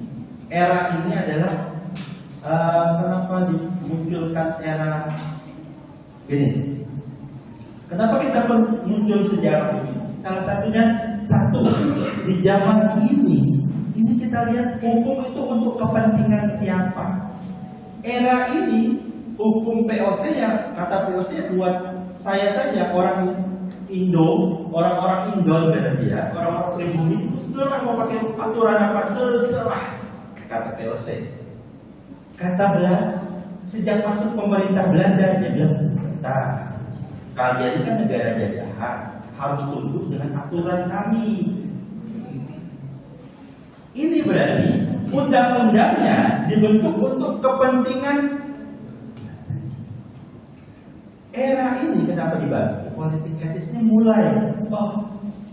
era ini adalah kenapa dimunculkan era gini? Kenapa kita muncul sejarah ini? Salah satunya di zaman ini kita lihat hukum itu untuk kepentingan siapa? Era ini hukum POC yang kata POC buat saya saja orang Indo, orang-orang Indo kata dia, orang-orang pribumi itu serah mau pakai aturan apa terserah, kata POC. Kata Belanda, sejak masuk pemerintah Belanda dia bilang, kalian kan negara jajahan, harus tunduk dengan aturan kami. Ini berarti undang-undangnya dibentuk untuk kepentingan era ini. Kenapa dibagi? Politik etisnya mulai,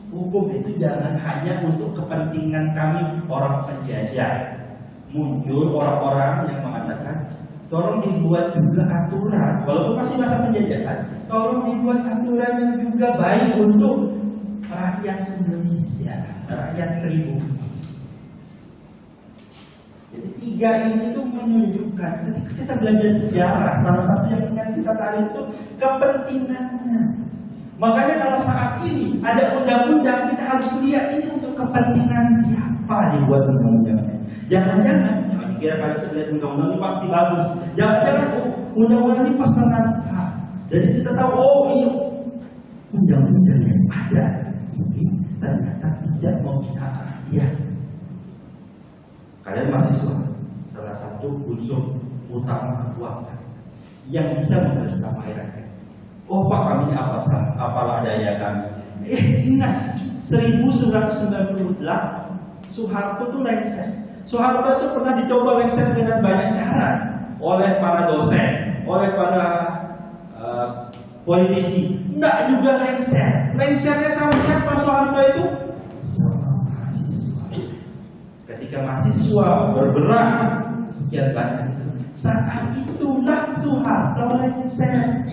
hukum itu jangan hanya untuk kepentingan kami orang penjajah. Muncul orang-orang yang mengatakan, tolong dibuat juga aturan, walaupun masih masa penjajahan, tolong dibuat aturan yang juga baik untuk rakyat Indonesia, rakyat pribumi. Jadi tiga ini tuh menunjukkan ketika kita belajar sejarah, salah satu yang ingin kita tarik itu kepentingannya. Makanya kalau saat ini ada undang-undang, kita harus lihat ini untuk kepentingan siapa dibuat undang-undangnya. Jangan-jangan dikira kalau kita lihat undang-undang ini pasti bagus. Jangan-jangan undang-undang ini pesanan A. Jadi kita tahu, oh ini undang-undang yang ada ini ternyata tidak memihak rakyat. Kalian mahasiswa, salah satu unsur utama kekuatan yang bisa membersamai rakyat. Oh Pak, kami apalah daya kami. Ingat 1998 Soeharto itu lengser. Soeharto itu pernah dicoba lengser dengan banyak cara oleh para dosen, oleh para politisi. Tidak juga lengser. Lengsernya sama siapa Soeharto itu? Sama mahasiswa. Ketika mahasiswa bergerak sekian banyak itu, saat itulah Soeharto lengser.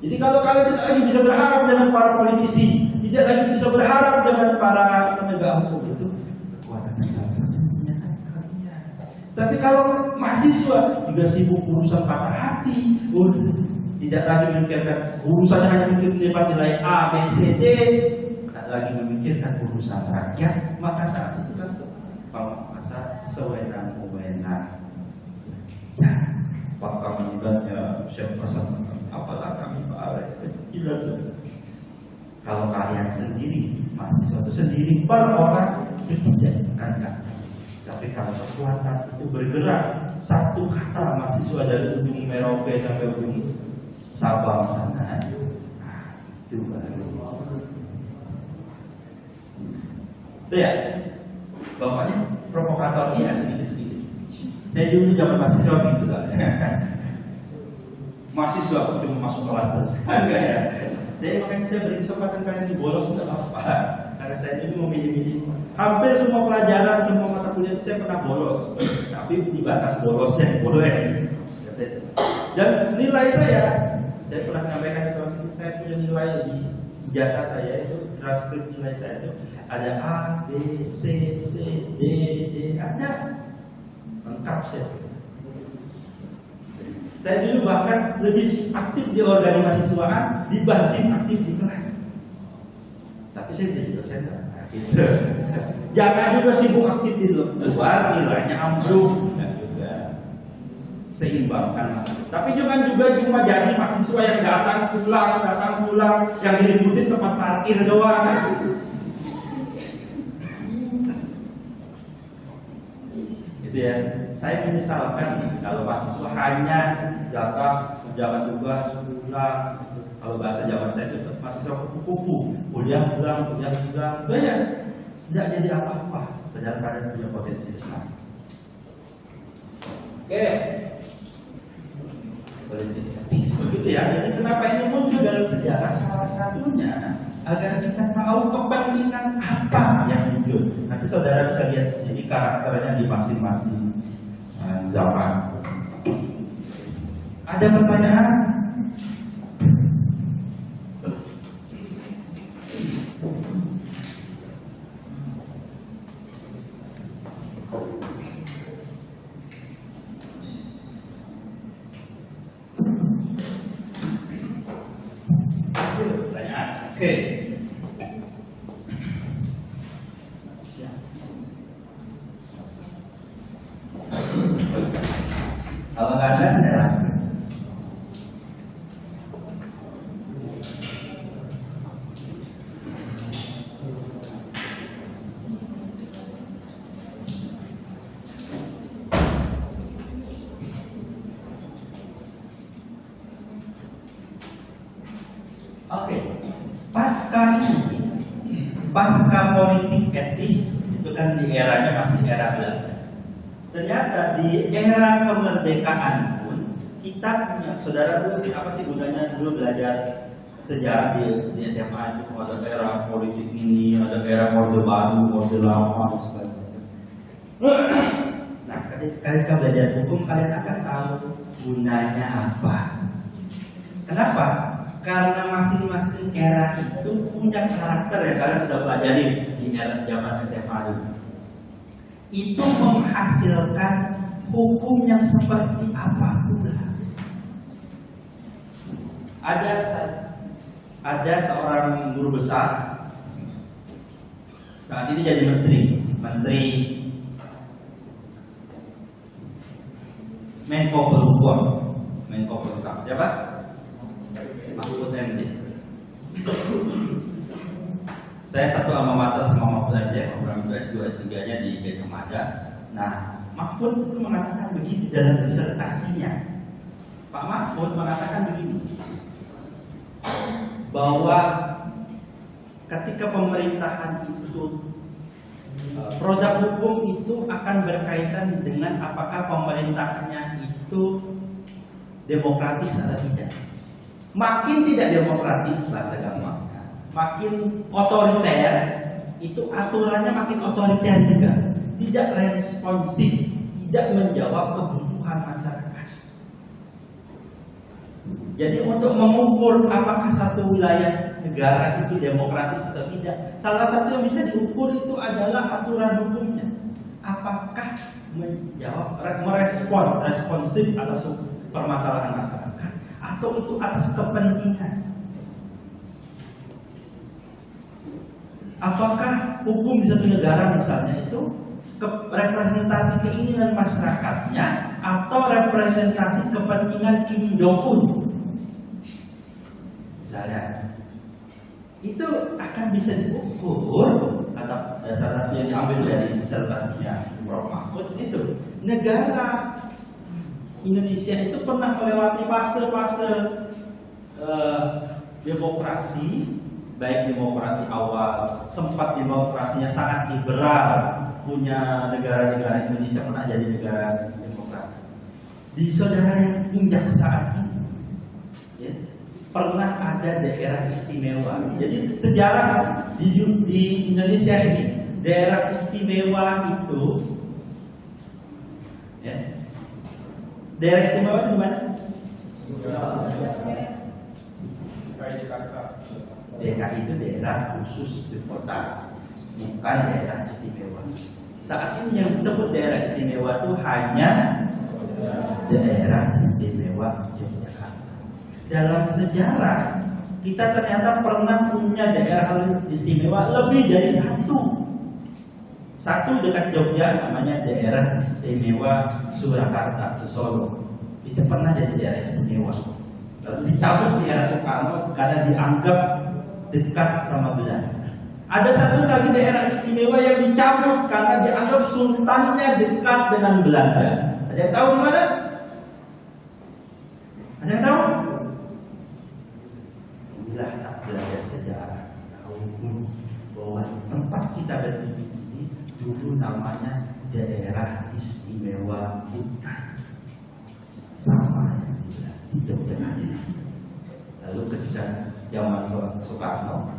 Jadi kalau kalian tidak lagi bisa berharap dengan para politisi, tidak lagi bisa berharap dengan para penegak hukum, itu kekuatan salah satunya kalian. Tapi kalau mahasiswa juga sibuk urusan patah hati, tidak lagi memikirkan urusannya hanya memikirkan nilai A, B, C, D, tidak lagi memikirkan urusan rakyat, maka saat itu kan masa sewenang-wenang. Ya, Pak kami juga ya siapa sama apalah kami Pak Alek, tidak saja. Kalau kalian sendiri, mahasiswa itu sendiri per orang itu tidak akan. Tapi kalau kekuatan itu bergerak, satu kata mahasiswa dari ujung Merauke sampai ujung Sabang sana, itu baru. Itu ya, bapaknya provokator iya sedikit-sedikit. Saya dulu zaman mahasiswa gitu kan. Mahasiswa aku cuma masuk kelas terus. Enggak ya. Makanya saya beri kesempatan kalian di bolos tidak apa-apa. Karena saya dulu memilih-milih. Hampir semua pelajaran, semua mata kuliah saya pernah bolos. Tapi di batas bolosnya boleh. Dan nilai saya pernah menyampaikan itu, saya punya nilai di jasa saya itu, transkrip nilai saya itu ada A, B, C, C, D, D, ada lengkap saya. Saya dulu bahkan lebih aktif di organisasiwaan dibanding aktif di kelas. Tapi saya bisa juga center. Gitu. Jangan juga sibuk aktif di luar, nilainya ambruk. Seimbangkan. Tapi jangan juga cuma jadi mahasiswa yang datang pulang, yang diributin tempat parkir doang. Gitu ya. Saya menyesalkan kalau mahasiswa hanya datang menjalankan tugas pulang. Kalau bahasa zaman saya itu mahasiswa kupu-kupu, kuliah pulang, banyak. Tidak jadi apa-apa. Padahal kalian punya potensi besar. Oke. Gitu ya. Jadi kenapa ini muncul dalam sejarah? Salah satunya agar kita tahu kepentingan apa yang muncul. Nanti saudara bisa lihat jadi karakternya di masing-masing zaman. Ada pertanyaan? Oke. Kalau nggak ada, saya lanjut. Oke. Pasca politik etis itu kan di eranya masih era Belanda. Ternyata di era kemerdekaan pun kita punya, saudara dulu apa sih gunanya dulu belajar sejarah di SMA itu ada era politik ini, ada era orde baru, orde lama dan sebagainya. Nah, ketika belajar hukum kalian akan tahu gunanya apa. Kenapa? Karena masing-masing era itu punya karakter ya, kalian sudah pelajari di era zaman SMA dulu. Itu menghasilkan hukum yang seperti apa pula. Ada seorang guru besar saat ini jadi menteri Menko Polhukam, siapa? Mahfud MD. Saya satu alma mater sama Mahfud aja, program itu S2, S3-nya di Gajah Mada. Nah, Mahfud itu mengatakan begini dalam disertasinya. Pak Mahfud mengatakan begini, bahwa ketika pemerintahan itu produk hukum itu akan berkaitan dengan apakah pemerintahannya itu demokratis atau tidak. Makin tidak demokratis bahasa gampangnya, makin otoriter, itu aturannya makin otoriter juga, tidak responsif, tidak menjawab kebutuhan masyarakat. Jadi untuk mengukur apakah satu wilayah negara itu demokratis atau tidak, salah satu yang bisa diukur itu adalah aturan hukumnya. Apakah menjawab, responsif atas permasalahan masyarakat, atau itu atas kepentingan. Apakah hukum di satu negara misalnya itu representasi keinginan masyarakatnya atau representasi kepentingan Kim Jong Un misalnya. itu akan bisa diukur atau dasar yang diambil dari disertasinya Prof. Mahfud itu negara Indonesia itu pernah melewati fase-fase demokrasi, baik demokrasi awal sempat demokrasinya sangat liberal, punya negara-negara Indonesia pernah jadi negara demokrasi. Di saudara yang injak saat ini, ya, pernah ada daerah istimewa. Jadi sejarah di Indonesia ini daerah istimewa itu, ya, daerah istimewa itu di mana? DKI itu daerah khusus ibu kota, bukan daerah istimewa. Saat ini yang disebut daerah istimewa itu hanya daerah istimewa Yogyakarta. Dalam sejarah kita ternyata pernah punya daerah istimewa lebih dari satu. Satu dekat Jogja namanya daerah istimewa Surakarta, Solo. Itu pernah jadi daerah istimewa. Lalu dicabut di era Soekarno karena dianggap dekat sama Belanda. Ada satu lagi daerah istimewa yang dicabut karena dianggap sultannya dekat dengan Belanda. Ada yang tahu di mana? Ada yang tahu? Bila tak belajar sejarah, tahu bahwa tempat kita berdiri ini dulu namanya daerah istimewa Kutai. Sama di Yogyakarta. Lalu ketika zaman Soekarno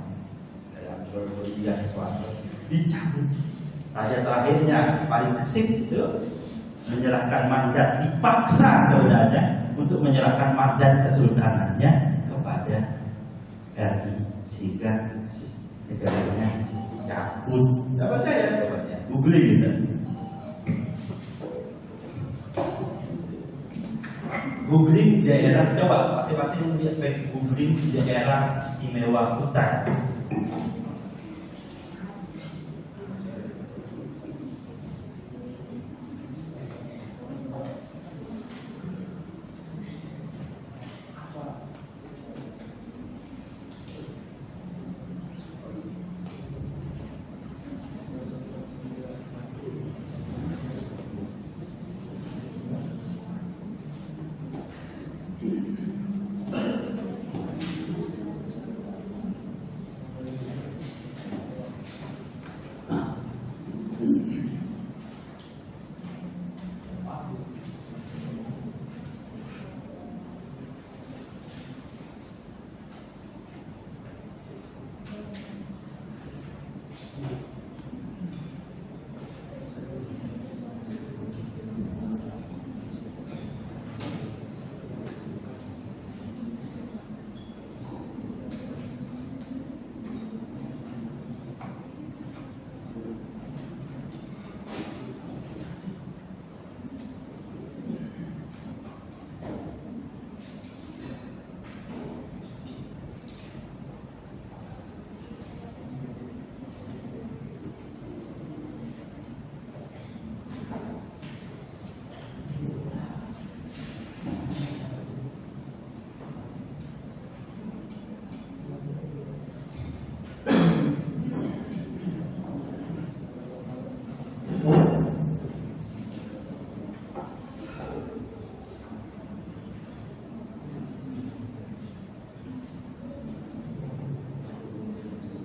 dalam berbuat sesuatu dicabut. Raja terakhirnya paling gesit itu menyerahkan mandat, dipaksa saudaranya untuk menyerahkan mandat kesultanannya kepada RI sehingga negaranya dicabut. Dapat ya? Dapatnya. Googling gitu. Googling daerah, coba masing-masing lihat googling daerah istimewa Kutai.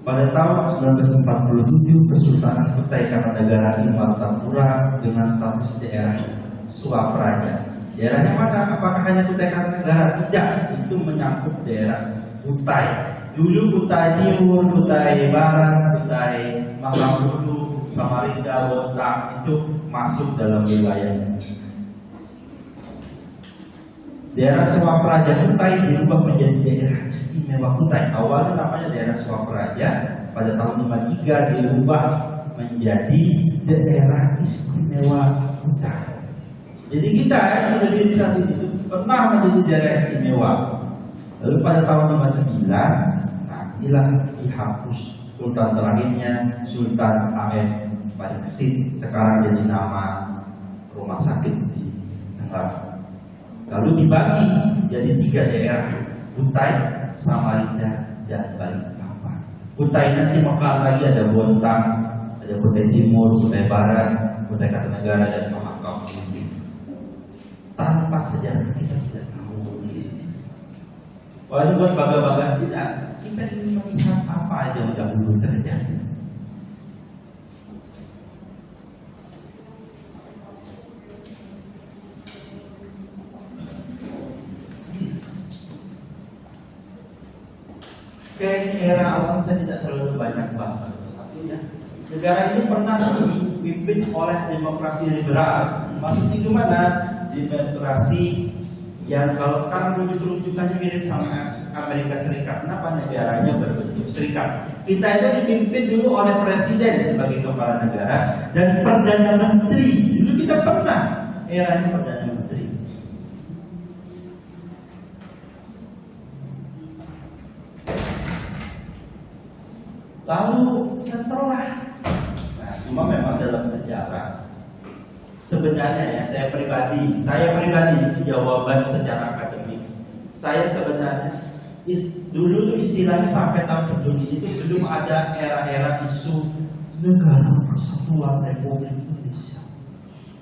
Pada tahun 1947, Kesultanan Kutai Kartanegara Martapura dengan status daerah Swapraja. Daerahnya mana? Apakah hanya Kutai Kartanegara? Tidak, itu menyangkut daerah Kutai. Dulu Kutai Timur, Kutai Barat, Kutai Manggabedu, Samarinda, Bontang itu masuk dalam wilayahnya. Daerah Swapraja Kutai dirubah menjadi daerah istimewa Kutai. Awalnya namanya daerah Swapraja, pada tahun 53 dirubah menjadi daerah istimewa Kutai. Jadi kita yang berdiri saat itu pernah menjadi daerah istimewa. Lalu pada tahun 59, nah inilah dihapus sultan terakhirnya, Sultan Ahmed paling gesit. Sekarang jadi nama rumah sakit di Tangerang. Lalu dibagi jadi 3 daerah, Kutai, Samarinda, dan Balikpapan. Kutai nanti mekar lagi ada Bontang, ada Kutai Timur, Kutai Barat, Kutai Kartanegara dan Mahakam ini. Tanpa sejarah kita tidak tahu. Walaupun buat bangga-bangga tidak, kita ingin melihat apa aja yang dahulu terjadi. Kayaknya era awal saya tidak terlalu banyak bahas satu-satunya. Negara ini pernah dipimpin oleh demokrasi liberal. Maksudnya gimana? Demokrasi yang kalau sekarang rujuk-rujukannya mirip sama Amerika Serikat. Kenapa negaranya berbentuk serikat? Kita itu dipimpin dulu oleh presiden sebagai kepala negara dan perdana menteri. Dulu kita pernah eranya perdana menteri. Lalu setelah, nah, cuma memang dalam sejarah sebenarnya ya saya pribadi itu jawaban secara akademik. Saya sebenarnya dulu istilahnya sampai tahun sebelum ini itu belum ada era-era isu negara kesatuan Republik Indonesia.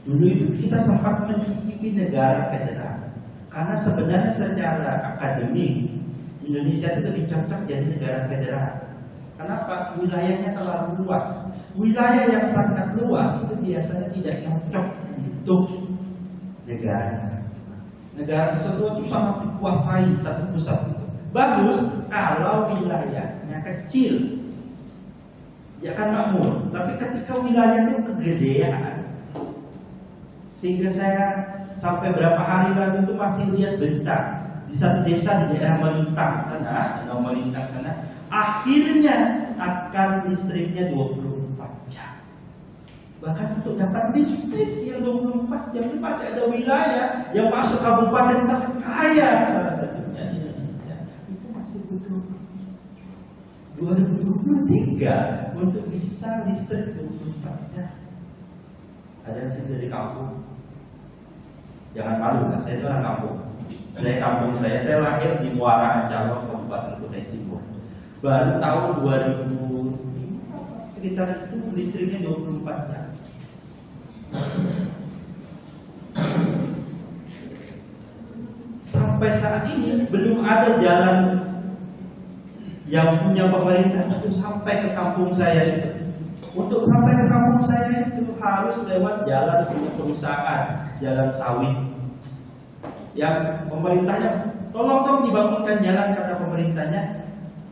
Dulu itu kita sempat mencicipi negara federal karena sebenarnya secara akademik Indonesia itu lebih cocok jadi negara federal. Kenapa? Wilayahnya terlalu luas. Wilayah yang sangat luas itu biasanya tidak cocok untuk negara kesatuan. Negara kesatuan itu sangat dikuasai satu pusat. Bagus kalau wilayahnya kecil, ya kan makmur. Tapi ketika wilayahnya kegedean, sehingga saya sampai berapa hari lalu itu masih lihat berita di satu desa di daerah Melintang sana, akhirnya akan listriknya 24 jam. Bahkan untuk dapat listrik yang 24 jam itu masih ada wilayah yang masuk kabupaten terkaya salah satunya di Indonesia. Itu masih butuh 2023 untuk bisa listrik 24 jam. Ada yang sini dari kampung. Jangan malu kan, saya itu orang kampung. Saya lahir di Muara Ancol, Kabupaten Kutai Timur. Baru tahun 2005 sekitar itu listriknya 24 jam. Sampai saat ini belum ada jalan yang punya pemerintah untuk sampai ke kampung saya itu. Untuk sampai ke kampung saya itu harus lewat jalan punya perusahaan, jalan sawit. Yang pemerintahnya, tolong dong dibangunkan jalan, kata pemerintahnya.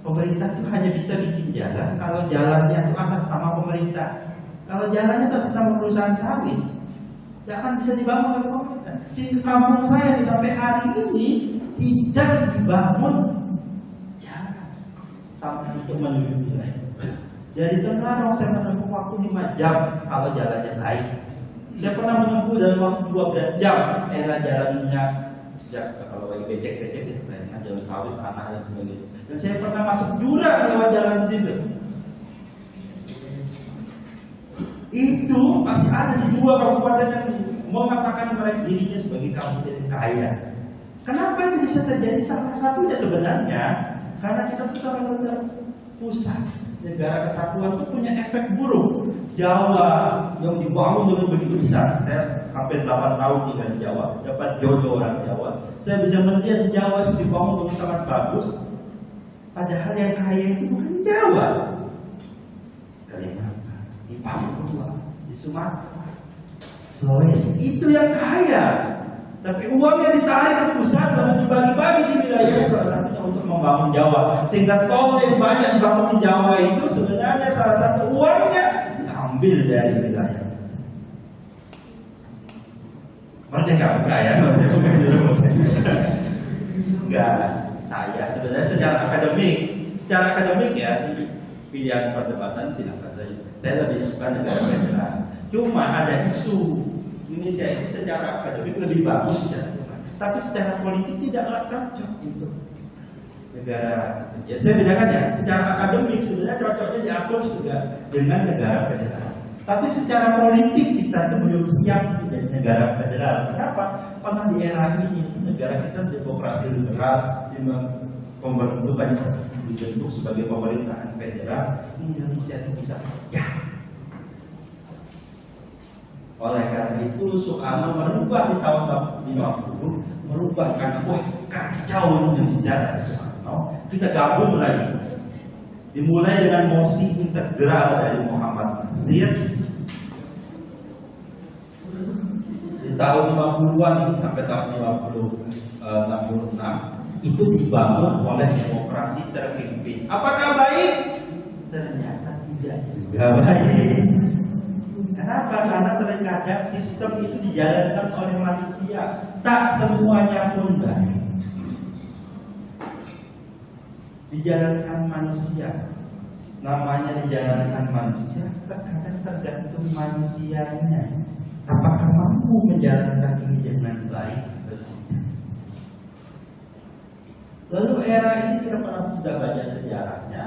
Pemerintah itu hanya bisa bikin jalan kalau jalannya itu atas nama pemerintah. Kalau jalannya atas nama perusahaan sawit, tidak akan bisa dibangun oleh pemerintah. Sehingga kampung saya sampai hari ini tidak dibangun jalan sampai untuk menuju wilayah. Dari Tenggarong saya menempuh waktu 5 jam kalau jalannya baik. Saya pernah menempuh dalam waktu 12 jam era jalannya sejak kalau lagi becek-becek itu kayaknya jalan sawit, tanah dan sebagainya. Dan saya pernah masuk jurang lewat jalan situ. Itu masih ada di 2 kabupaten yang mengatakan mereka dirinya sebagai kabupaten kaya. Kenapa itu bisa terjadi? Salah satunya sebenarnya karena kita tuh kalau pusat negara kesatuan itu punya efek buruk. Jawa yang dibangun dengan begitu besar. Saya hampir 8 tahun tinggal di Jawa, dapat jodoh orang Jawa. Saya bisa melihat Jawa itu dibangun dengan sangat bagus. Padahal yang kaya itu bukan di Jawa, Kalimantan, di Papua, di Sumatera, Sulawesi itu yang kaya. Tapi uangnya ditarik ke pusat dan dibagi-bagi di wilayah salah satunya untuk membangun Jawa. Sehingga tol yang banyak dibangun di Jawa itu sebenarnya salah satu uangnya diambil dari wilayah. Merdeka enggak ya? Enggak. Saya sebenarnya secara akademik ya di pilihan perdebatan silakan saja. Saya lebih suka negara federal. Cuma ada isu Indonesia ini secara akademik lebih bagus ya, tapi secara politik tidaklah cocok untuk negara. Ya saya bedakan ya, secara akademik sebenarnya cocoknya diatur juga dengan negara federal. Tapi secara politik kita itu belum siap menjadi negara federal. Kenapa? Karena di era ini negara kita demokrasi liberal, pembentukan dibentuk sebagai pemerintahan federal, Indonesia itu bisa pecah. Oleh karena itu Soekarno merubah di tahun 50, merubahkan wah kacau Indonesia. Soekarno, kita gabung lagi. Dimulai dengan mosi integral dari Muhammad Nasir. Di tahun 50-an sampai tahun 66 itu dibangun oleh demokrasi terpimpin. Apakah baik? Ternyata tidak juga baik. Kenapa? Karena terkadang sistem itu dijalankan oleh manusia, tak semuanya pun baik. Dijalankan manusia, namanya dijalankan manusia, terkadang tergantung manusianya. Apakah mampu menjalankan ini dengan baik atau tidak? Lalu era ini kita pernah sudah baca sejarahnya.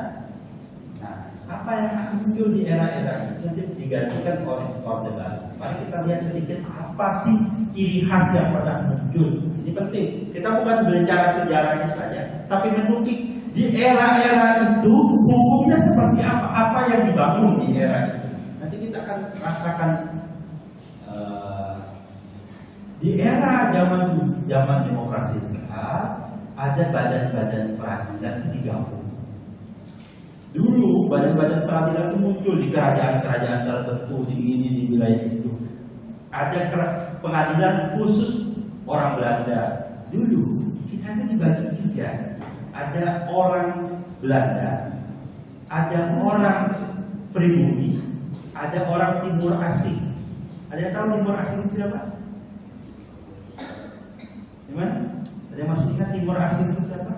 Nah, apa yang akan muncul di era-era ini nanti digantikan oleh Orde Baru. Mari kita lihat sedikit apa sih ciri khas yang pernah muncul. Ini penting. Kita bukan berbicara sejarahnya saja, tapi menukik di era-era itu hukumnya seperti apa, apa yang dibangun di era itu. Nanti kita akan rasakan di era zaman demokrasi liberal ada badan-badan peradilan digabung. Dulu badan-badan peradilan itu muncul di kerajaan-kerajaan tertentu, di ini di wilayah itu. Ada pengadilan khusus orang Belanda. Dulu kita itu dibagi tiga. Ada orang Belanda, ada orang pribumi, ada orang Timur Asing. Ada yang tahu Timur Asing itu siapa? Gimana? Ada yang masih ingat Timur Asing itu siapa?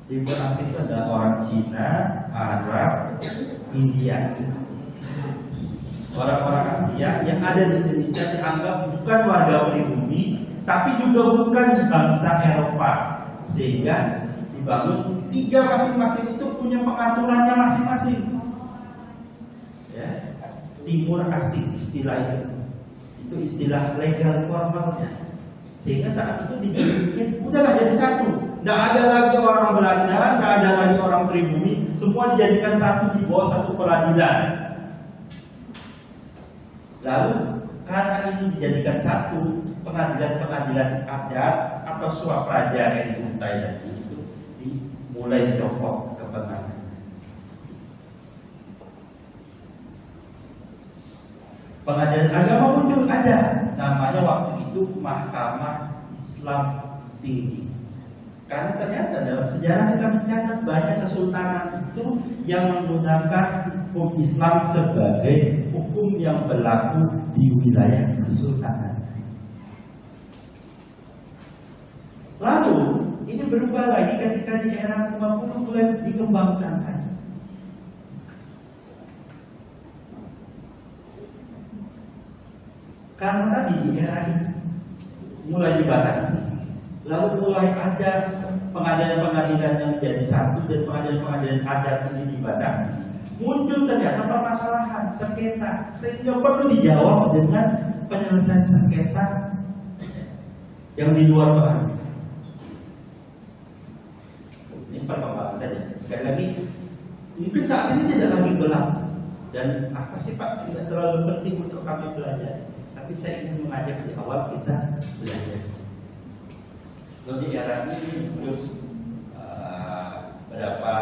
Timur Asing itu adalah orang Cina, Arab, India. Orang-orang Asia yang ada di Indonesia dianggap bukan warga pribumi, tapi juga bukan bangsa Eropa. Sehingga dibangun tiga masing-masing itu punya pengaturannya masing-masing. Ya, Timur Asing istilah itu istilah legal formalnya. Sehingga saat itu dibikin udahlah jadi satu. Tidak ada lagi orang Belanda, tidak ada lagi orang pribumi, semua dijadikan satu di bawah satu peradilan. Lalu karena ini dijadikan satu, pengadilan-pengadilan adat atau swapraja yang diuntai dan itu dimulai dicopot kewenangan. Pengadilan agama muncul ada, namanya waktu itu Mahkamah Islam Tinggi. Karena ternyata dalam sejarah kita mencatat banyak kesultanan itu yang menggunakan hukum Islam sebagai hukum yang berlaku di wilayah kesultanan. Lalu ini berubah lagi ketika di era 50 mulai dikembangkan lagi. Karena tadi di era ini mulai dibatasi, lalu mulai ada pengadilan-pengadilan yang menjadi satu dan pengadilan-pengadilan adat ini dibatasi. Muncul ternyata permasalahan sengketa, sehingga perlu dijawab dengan penyelesaian sengketa yang di luar pengadilan. Ini perkembangan saja. Sekali lagi, mungkin saat ini tidak lagi berlaku. Dan apa sih Pak, tidak terlalu penting untuk kami belajar. Tapi saya ingin mengajak di awal kita belajar. Lalu di era ini terus berapa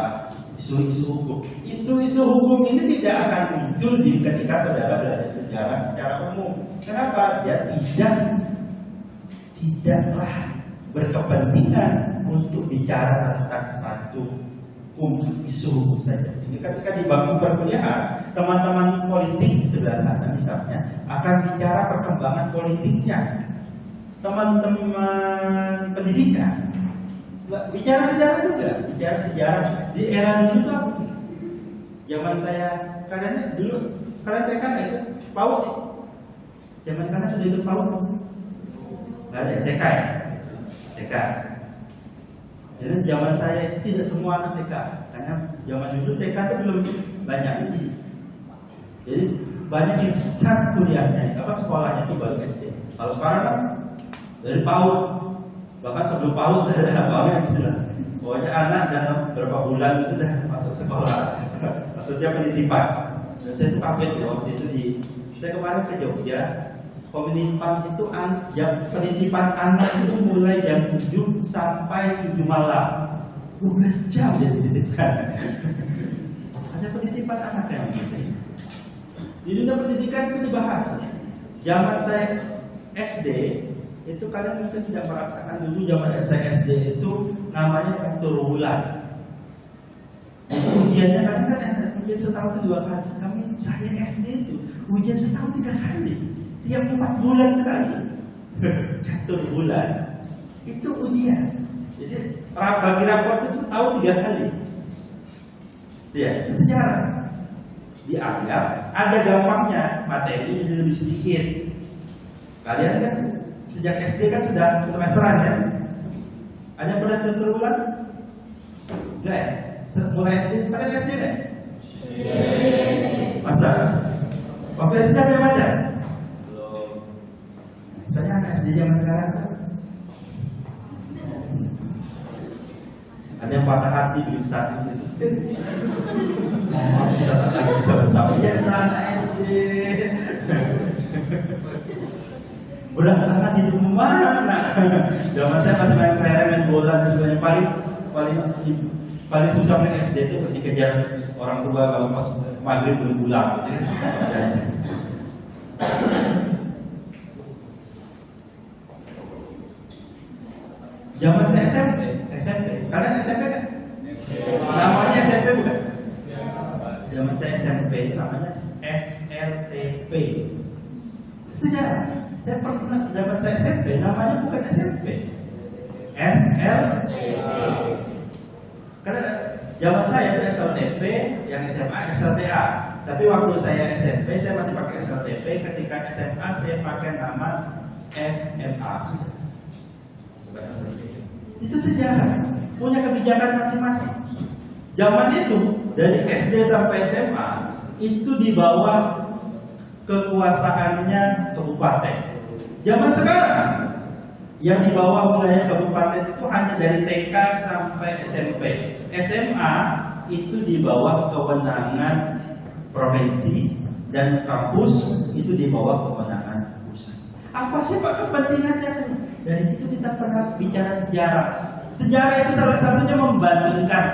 isu-isu hukum. Isu-isu hukum ini tidak akan muncul ketika saudara belajar sejarah secara umum. Kenapa? Dia tidaklah berkepentingan untuk bicara tentang satu isu hukum saja. Sehingga ketika di bangku perkuliahan, teman-teman politik di sebelah sana misalnya akan bicara perkembangan politiknya. Teman-teman pendidikan bicara sejarah juga, bicara sejarah di era dulu tuh. Zaman saya kadang dulu kalian TK itu PAUD. Zaman kalian sudah ikut PAUD? Nggak ada TK ya? TK. Jadi zaman saya tidak semua anak TK, karena zaman dulu TK itu belum banyak. Jadi banyak yang start kuliahnya, sekolahnya itu baru SD. Kalau sekarang kan dari PAUD, Bahkan sebelum PAUD ada awalnya gitu lah. Pokoknya anak dalam beberapa bulan itu udah masuk sekolah. Maksudnya penitipan. Dan saya tuh kaget ya waktu itu saya kemarin ke Jogja. Penitipan itu penitipan anak itu mulai jam 7 sampai 7 malam. 12 jam jadi pendidikan. Ada penitipan anak yang penting. Di dunia pendidikan itu dibahas. Zaman saya SD itu kalian mungkin tidak merasakan, dulu zaman saya SD itu namanya catur bulan. Ujiannya kan ujian setahun itu 2 kali. Saya SD itu ujian setahun 3 kali. Tiap 4 bulan sekali. Catur bulan itu ujian. Jadi bagi raport itu setahun 3 kali. Ya, itu sejarah. Dianggap ada gampangnya materi jadi lebih sedikit. Kalian kan sejak SD kan sudah semesteran ya? Ada yang pernah catur bulan? Enggak ya? Mulai SD, kalian SD kan? Masa? Waktu SD ada yang ada? Belum. Soalnya anak SD zaman sekarang ada yang patah hati di status itu. Kita tak lagi bisa bersama. Ya, anak SD. Udah anak di rumah mana? Zaman saya masih main kelereng, main bola dan sebagainya. Paling susah main SD itu dikejar orang tua kalau pas maghrib belum pulang. Zaman saya SMP. Kalian SMP kan? Namanya SMP bukan? Zaman saya SMP namanya SLTP. Sejarah. Saya pernah zaman saya SMP namanya bukan SMP. SLTP. Karena zaman saya itu SLTP, yang SMA SLTA. Tapi waktu saya SMP saya masih pakai SLTP. Ketika SMA saya pakai nama SMA. Itu sejarah, punya kebijakan masing-masing. Zaman itu dari SD sampai SMA itu di bawah kekuasaannya kabupaten. Zaman sekarang yang di bawah wilayah kabupaten itu hanya dari TK sampai SMP. SMA itu di bawah kewenangan provinsi dan kampus itu di bawah kewenangan pusat. Apa sih Pak kepentingannya? Dari itu kita pernah bicara sejarah. Sejarah itu salah satunya membandingkan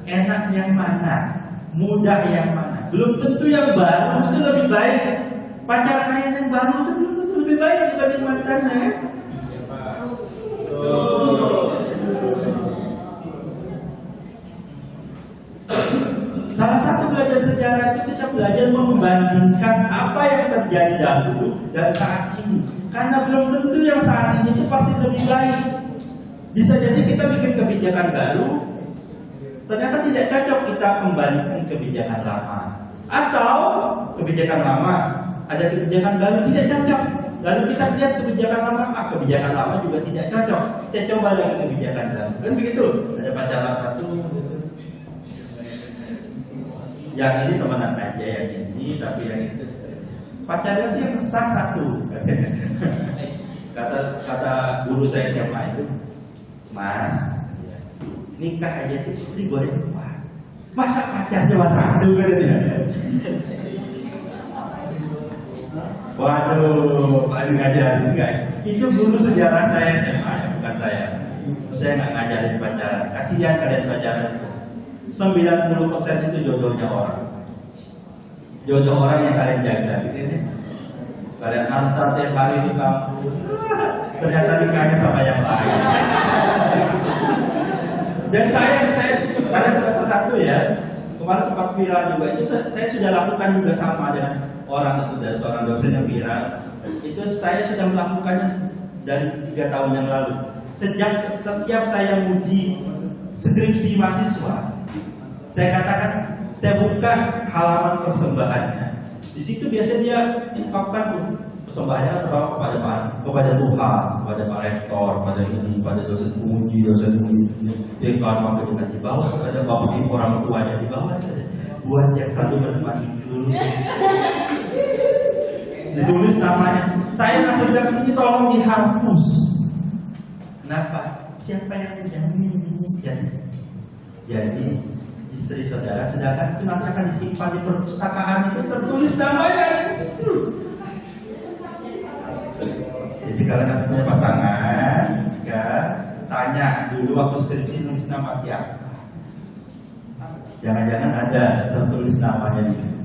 enak yang mana, mudah yang mana. Belum tentu yang baru itu lebih baik. Pacar kalian yang baru itu belum tentu lebih baik dibanding mantannya kan? Salah satu belajar sejarah itu kita belajar membandingkan apa yang terjadi dahulu dan saat ini. Karena belum tentu yang saat ini itu pasti lebih baik. Bisa jadi kita bikin kebijakan baru, ternyata tidak cocok, kita kembalikan kebijakan lama. Atau kebijakan lama, ada kebijakan baru tidak cocok. Lalu kita lihat kebijakan lama, kebijakan lama juga tidak cocok. Kita coba lagi kebijakan baru. Kan begitu? Ada pacaran satu. Yang ini temenan aja, yang ini, tapi yang itu pacarnya sih yang sah satu. Kata guru saya siapa itu, Mas, nikah aja tuh istri boleh dua. Masa pacarnya cuma satu kan itu? Waduh, paling ngajarin enggak? Itu guru sejarah saya SMA, bukan saya. Saya nggak ngajarin pacaran. Kasihan kalian pacaran. 90% itu jodohnya orang. Jodoh orang yang kalian jaga, gitu ya. Kalian antar tiap hari di kampus, ternyata nikahnya sama yang lain. Dan saya pada semester 1 ya, kemarin sempat viral juga. Itu saya sudah lakukan juga sama dengan orang itu, dari seorang dosen yang viral. Itu saya sudah melakukannya dari 3 tahun yang lalu. Setiap saya uji skripsi mahasiswa, saya katakan, saya buka halaman persembahannya. Di situ biasanya dia ungkapkan persembahannya kepada Tuhan, kepada Pak Rektor, pada ini, pada dosen uji, dia kawan dengan di bawah, kepada bapak ibu orang tuanya di bawah. Buat yang satu menemani dulu. Ditulis namanya. Saya langsung bilang ini tolong dihapus. Kenapa? Siapa yang menjamin ini jadi istri saudara, sedangkan itu nanti akan disimpan di perpustakaan, itu tertulis namanya di situ. Jadi kalau kalian punya pasangan, ya tanya dulu waktu skripsi nulis nama siapa. Jangan-jangan ada tertulis namanya di situ.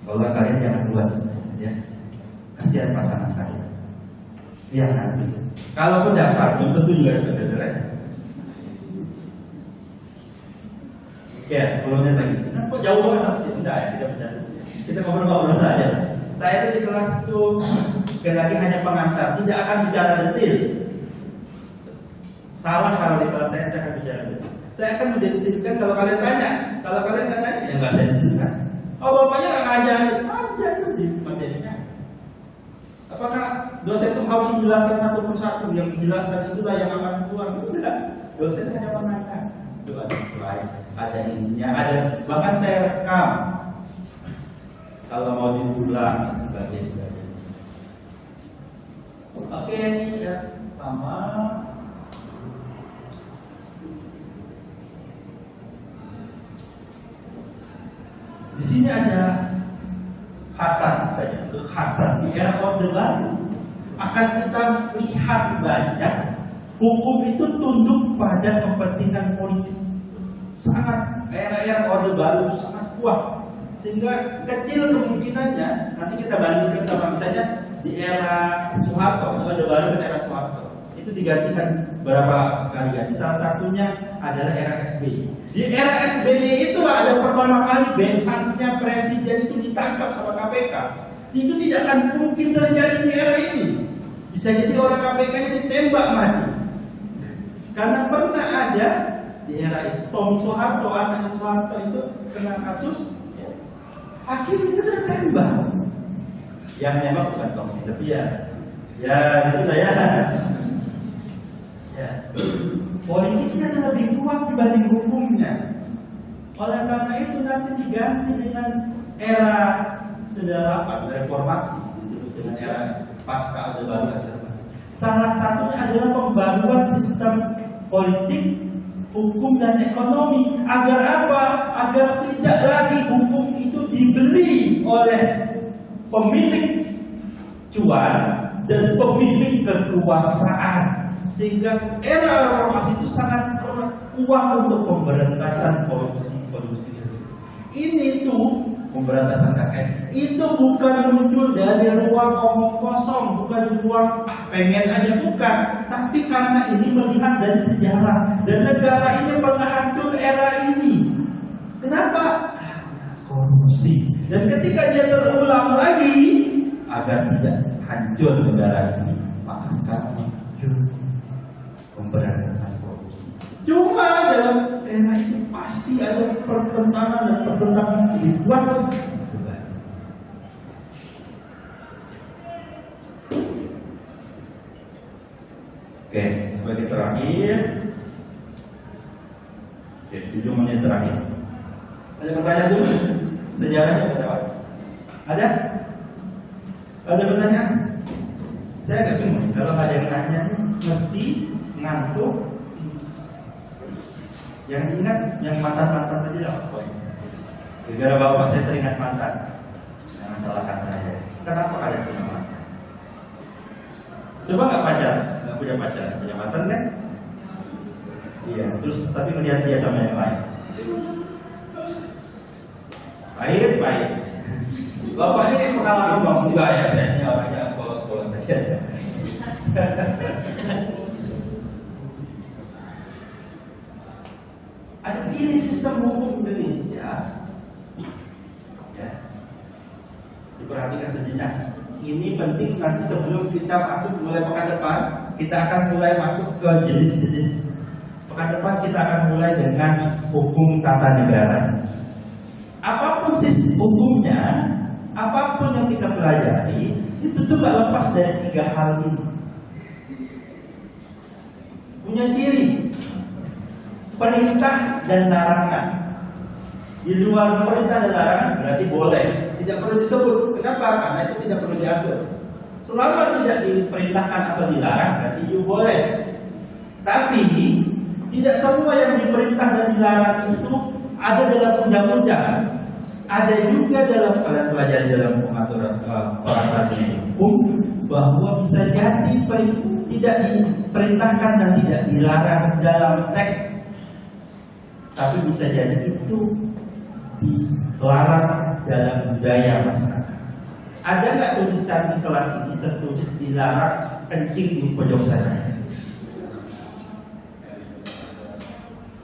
Kalau kalian jangan buat, ya. Kasihan pasangan kalian. Ya nanti. Kalau pun dapat, belum tentu juga saudara. Ya, sebelumnya lagi. Nah, kok jauh banget sih? Enggak ya, kita bercanda. Kita ngobrol-ngobrol aja. Saya itu di kelas itu sekali lagi hanya pengantar, tidak akan bicara detail. Salah kalau di kelas saya akan bicara detail. Saya akan mendetilkan kalau kalian tanya. Kalau kalian nggak tanya, ya nggak saya detilkan. Oh, bapaknya nggak ngajarin, aja tuh di materinya. Apakah dosen itu harus menjelaskan satu persatu? Yang dijelaskan itulah yang akan keluar? Tidak. Dosen hanya menanyakan. Itu ada slide, ada ininya, ada bahkan saya rekam. Kalau mau diulang sebagainya. Oke, ini ya pertama. Di sini ada Hasan saja, untuk Hasan di era Orde Baru akan kita lihat banyak hukum itu tunduk pada kepentingan politik. Sangat era Orde Baru sangat kuat, sehingga kecil kemungkinannya nanti kita bandingkan sama misalnya di era Soeharto, Orde Baru dan era Soeharto itu digantikan berapa kali ganti. Salah satunya adalah era SBY. Di era SBY itu ada pertama kali besarnya presiden itu ditangkap sama KPK. Itu tidak akan mungkin terjadi di era ini. Bisa jadi orang KPK itu ditembak mati. Karena pernah ada di era itu Tommy Soeharto, anaknya Soeharto itu kena kasus, hakim itu tertembak. Yang memang bukan Tommy, tapi ya itu lah ya. Ya. Politiknya lebih kuat dibanding hukumnya. Oleh karena itu nanti diganti dengan era sedang reformasi, disebut dengan era pasca Orde Baru. Salah satunya adalah pembaruan sistem politik, hukum dan ekonomi. Agar apa? Agar tidak lagi hukum itu dibeli oleh pemilik cuan dan pemilik kekuasaan. Sehingga era reformasi itu sangat kuat untuk pemberantasan korupsi. Ini tuh pemberantasan KKN itu bukan muncul dari ruang omong kosong, bukan dari ruang pengen aja, bukan, tapi karena ini melihat dari sejarah dan negara ini pernah hancur era ini. Kenapa? Korupsi. Dan ketika dia terulang lagi agar tidak hancur negara ini, maka sekarang muncul pemberantasan korupsi. Cuma dalam era itu pasti ada pertentangan dan pertentangan dibuat sebagainya. Oke, sebagai terakhir, 7 menit terakhir. Ada pertanyaan dulu? Sejarahnya berapa? Ada? Ada pertanyaan? Saya agak bingung. Kalau ada yang nanya, ngerti, ngantuk. Yang ingat, yang mantan-mantan tadi lah. Gara-gara bapak saya teringat mantan. Jangan salahkan saya. Kenapa kalian punya mantan? Coba nggak pacar, nggak punya pacar, punya mantan kan? Iya. Terus tapi melihat dia sama yang lain. Baik. Bapak ini pengalaman bang enggak ya? Saya ini orangnya polos-polos saja. Ada ini sistem hukum Indonesia, ya, diperhatikan sejenak. Ini penting nanti sebelum kita masuk mulai pekan depan, kita akan mulai masuk ke jenis-jenis. Pekan depan kita akan mulai dengan hukum tata negara. Apapun sistem hukumnya, apapun yang kita pelajari, itu juga lepas dari 3 hal ini. Punya ciri perintah dan larangan. Di luar perintah dan larangan berarti boleh, tidak perlu disebut. Kenapa? Karena itu tidak perlu diatur. Selama tidak diperintahkan atau dilarang berarti itu boleh. Tapi tidak semua yang diperintah dan dilarang itu ada dalam undang-undang. Ada juga dalam kalian pelajari dalam pengaturan peraturan hukum bahwa bisa jadi tidak diperintahkan dan tidak dilarang dalam teks, tapi bisa jadi itu dilarang dalam budaya masyarakat. Ada nggak tulisan di kelas ini tertulis dilarang kencing di pojok sana?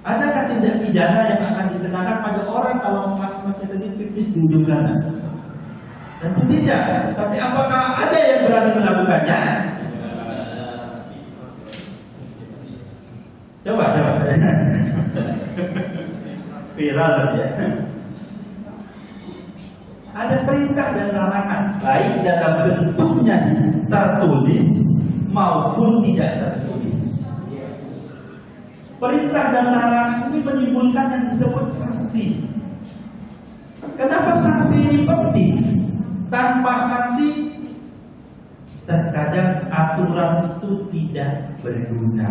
Adakah tindak pidana yang akan dikenakan pada orang kalau mas-masnya tadi pipis di ujung kanan? Tentu tidak. Tapi apakah ada yang berani melakukannya? Coba. Viral ya. Ada perintah dan larangan, baik dalam bentuknya tertulis maupun tidak tertulis. Perintah dan larangan ini menimbulkan yang disebut sanksi. Kenapa sanksi ini penting? Tanpa sanksi, terkadang aturan itu tidak berguna,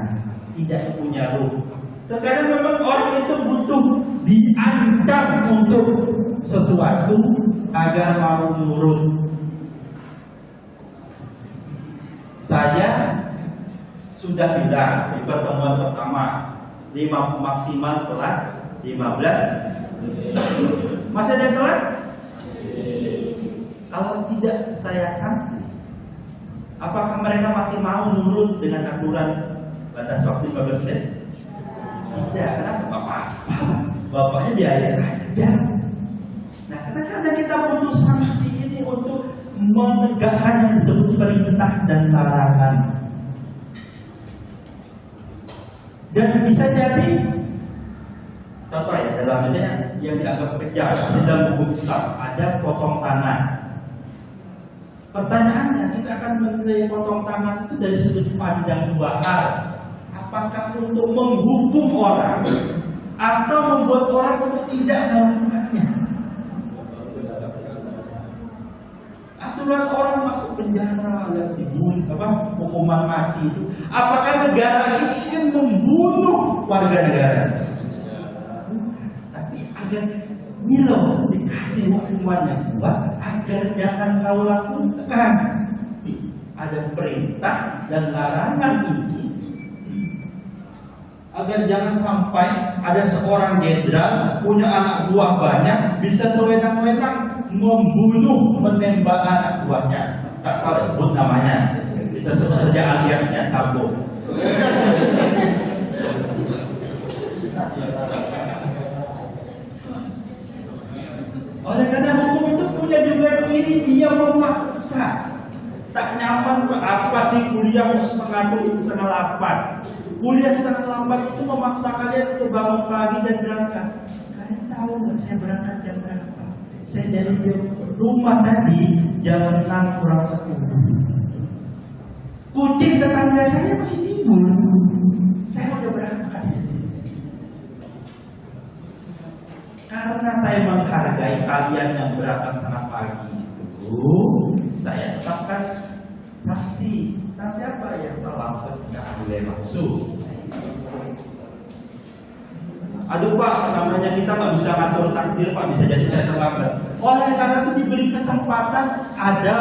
tidak punya ruh. Terkadang memang orang itu butuh diancam untuk sesuatu agar mau nurut. Saya sudah bilang di pertemuan pertama, maksimal telat 15. Masih ada yang telat? Kalau tidak saya sanksi. Apakah mereka masih mau nurut dengan aturan batas waktu 15 menit? Tidak, kenapa? Bapaknya biayain aja. Nah, kadang-kadang kita butuh sanksi ini untuk menegakkan yang disebut perintah dan larangan. Dan bisa jadi contoh ya, dalam misalnya yang dianggap kejam di dalam hukum Islam ada potong tangan. Pertanyaannya, kita akan menilai potong tangan itu dari sudut pandang dua hal. Apakah untuk menghukum orang atau membuat orang untuk tidak melakukannya? Aturan orang masuk penjara yang dibunuh, hukuman mati itu. Apakah negara ini ingin membunuh warga negara? Tapi agar Milo dikasih hukuman yang kuat agar jangan kau lakukan. Ada perintah dan larangan ini agar jangan sampai ada seorang jenderal punya anak buah banyak bisa sewenang-wenang membunuh, menembak anak buahnya. Tak salah sebut namanya. Kita sebut saja aliasnya Sambo. Oleh karena hukum itu punya juga diri, dia memaksa. Tak nyaman apa sih kuliah setengah 8. Kuliah setengah 8 itu memaksa kalian untuk bangun pagi dan berangkat. Kalian tahu nggak saya berangkat jam berapa? Saya dari rumah tadi jam 6 kurang 10. Kucing tetangga saya masih tidur. Saya udah berangkat di sini. Karena saya menghargai kalian yang berangkat sangat pagi itu, saya tetapkan sanksi. Dan siapa yang terlambat tidak boleh masuk. Aduh Pak, namanya kita nggak bisa ngatur takdir Pak, bisa jadi saya terlambat. Oleh karena itu diberi kesempatan ada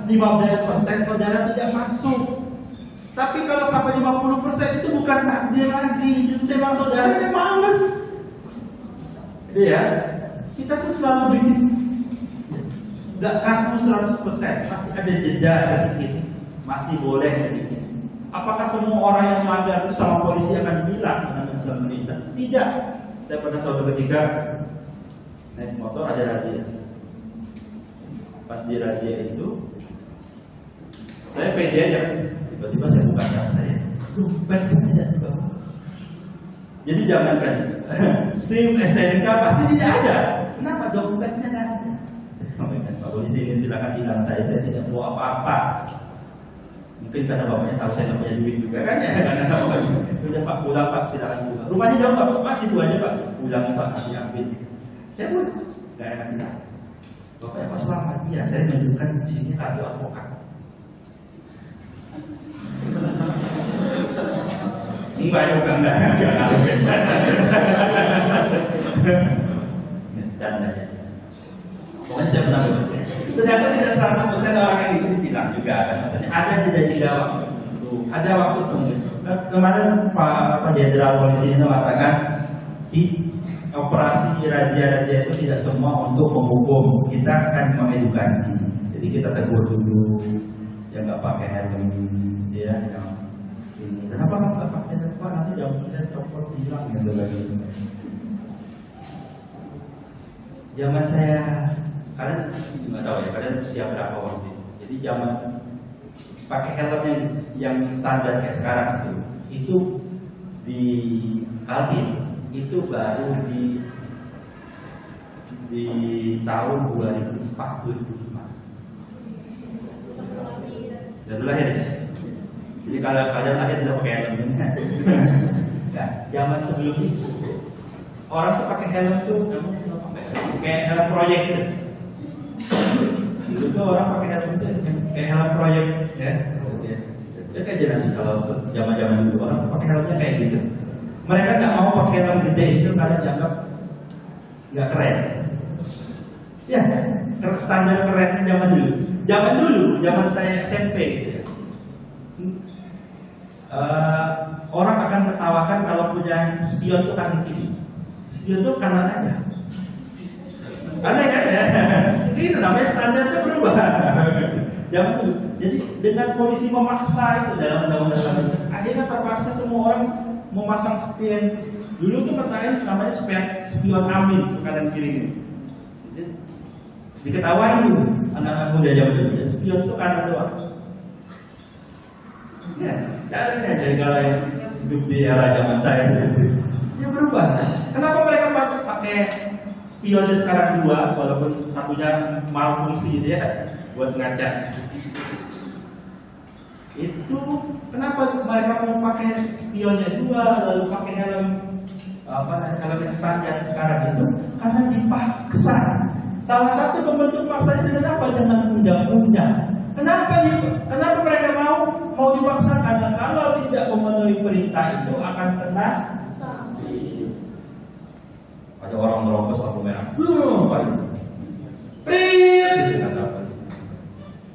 15% saudara tidak masuk. Tapi kalau sampai 50% itu bukan takdir lagi, itu memang saudara yang males. Iya, kita tuh selalu bikin nggak kaku 100%, masih ada jeda sedikit, masih boleh sedikit. Apakah semua orang yang melanggar itu sama polisi akan bilang dengan pemerintah? Tidak. Saya pernah suatu ketika naik motor ada razia. Pas di razia itu, saya pede aja. Tiba-tiba saya buka tas saya, dompet saya tidak dibawa. Jadi jangan kan SIM, STNK pasti tidak ada. Kenapa dompetnya tidak ada? Saya sampaikan Pak Polisi ini silakan hilang saya tidak bawa apa-apa. Mungkin karena bapaknya tahu saya nggak punya duit juga kan ya, karena bapak udah Pak pulang Pak silakan pulang. Rumahnya jauh Pak, Pak situ aja Pak, pulang Pak diambil. Saya pun nggak enak bilang. Bapaknya Pak selamat, iya saya menunjukkan di sini kartu advokat. enggak. Canda ya. Pokoknya saya pernah bekerja. Ternyata tidak 100% orang yang itu bilang juga kan. Maksudnya ada jeda waktu. Ada waktu tunggu. Kemarin Pak Jenderal Polisi ini mengatakan di operasi razia itu tidak semua untuk menghukum, kita akan mengedukasi. Jadi kita tegur dulu, yang nggak pakai helm, ya, yang ini. Kenapa nggak pakai helm? Nanti jam saya copot hilang gitu lagi. Zaman saya, kalian nggak tahu ya, kalian usia berapa waktu itu. Jadi zaman pakai helm yang standar kayak sekarang itu di Kalbin itu baru di tahun 2004-2005. Dan lahir. Jadi kalau kalian lahir tidak pakai helm, nah, zaman sebelum itu orang tuh pakai helm tuh kayak helm proyek gitu. Dulu tuh orang pakai helm itu kayak helm proyek, ya. Jadi aja nanti kalau zaman dulu orang pakai helmnya kayak gitu. Mereka nggak mau pakai helm gede itu karena dianggap nggak keren. Ya, standar kerennya zaman dulu. Zaman saya SMP. Orang akan ketawakan kalau punya spion tuh kan gini. Spion tuh kanan aja. Aneh kan ya? Itu namanya standarnya berubah. Jadi dengan polisi memaksa itu dalam undang-undang akhirnya terpaksa semua orang memasang spion. Dulu tuh katanya namanya spion amin kanan kiri. Diketawain dulu anak-anak muda zaman dulu. Spion tuh kanan doang. Ya, cari aja kalau yang hidup di era zaman saya dia berubah. Kenapa mereka pakai spionnya sekarang dua, walaupun satunya malfungsi gitu ya, buat ngaca. Itu kenapa mereka mau pakai spionnya dua, lalu pakai helm yang standar sekarang itu? Karena dipaksa. Salah satu pembentuk paksanya dengan apa? Dengan undang-undang. Kenapa mereka mau dipaksa? Karena kalau tidak memenuhi perintah itu akan kena sanksi. Ada orang merokok lampu merah. Prit, kata polisi.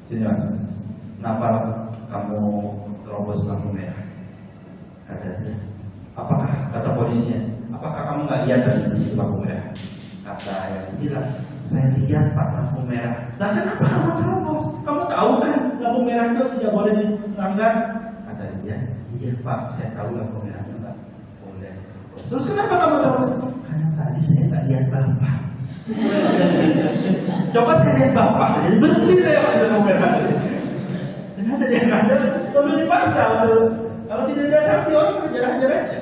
Sini mas, kenapa kamu terobos lampu merah? Katanya, kata polisinya, apakah kamu nggak lihat tadi lampu merah? Kata yang bilang, saya lihat pak lampu merah. Nah kenapa kamu terobos? Kamu tahu kan lampu merah itu tidak boleh dilanggar? Kata dia, iya pak, saya tahu lampu merah itu nggak boleh. Terus kenapa kamu terobos? Karena tadi saya nggak lihat bapak. Coba saya lihat bapak, jadi berhenti saya pada lampu merah. Ternyata dia nggak ada, perlu dipaksa. Kalau tidak ada sanksi orang berjalan-jalan aja.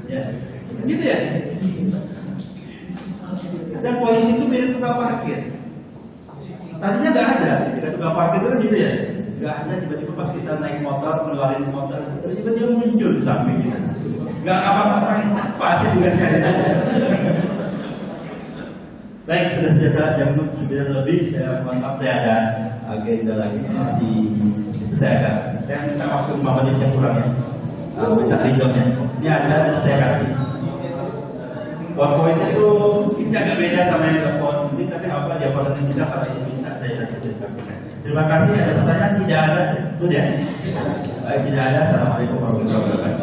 Ya, gitu ya. Dan polisi itu mirip tukang parkir. Tadinya nggak ada, ketika tukang parkir itu kan gitu ya, nggak ada. Tiba-tiba pas kita naik motor, ngeluarin motor, tiba-tiba dia muncul di samping kita. Nggak apa-apa, apa sih juga sekali. Baik, sudah jam 9 lebih. Saya mohon maaf, saya ada agenda lagi di situ saya minta waktu 5 menit yang kurang ya. Minta ridhonya. Ini ada saya kasih. PowerPoint itu mungkin agak beda sama yang telepon. Ini tapi apa dia kalau bisa kalau ini bisa saya kasih. Terima kasih. Ada pertanyaan? Tidak ada. Itu ya. Baik, tidak ada. Assalamualaikum warahmatullahi wabarakatuh.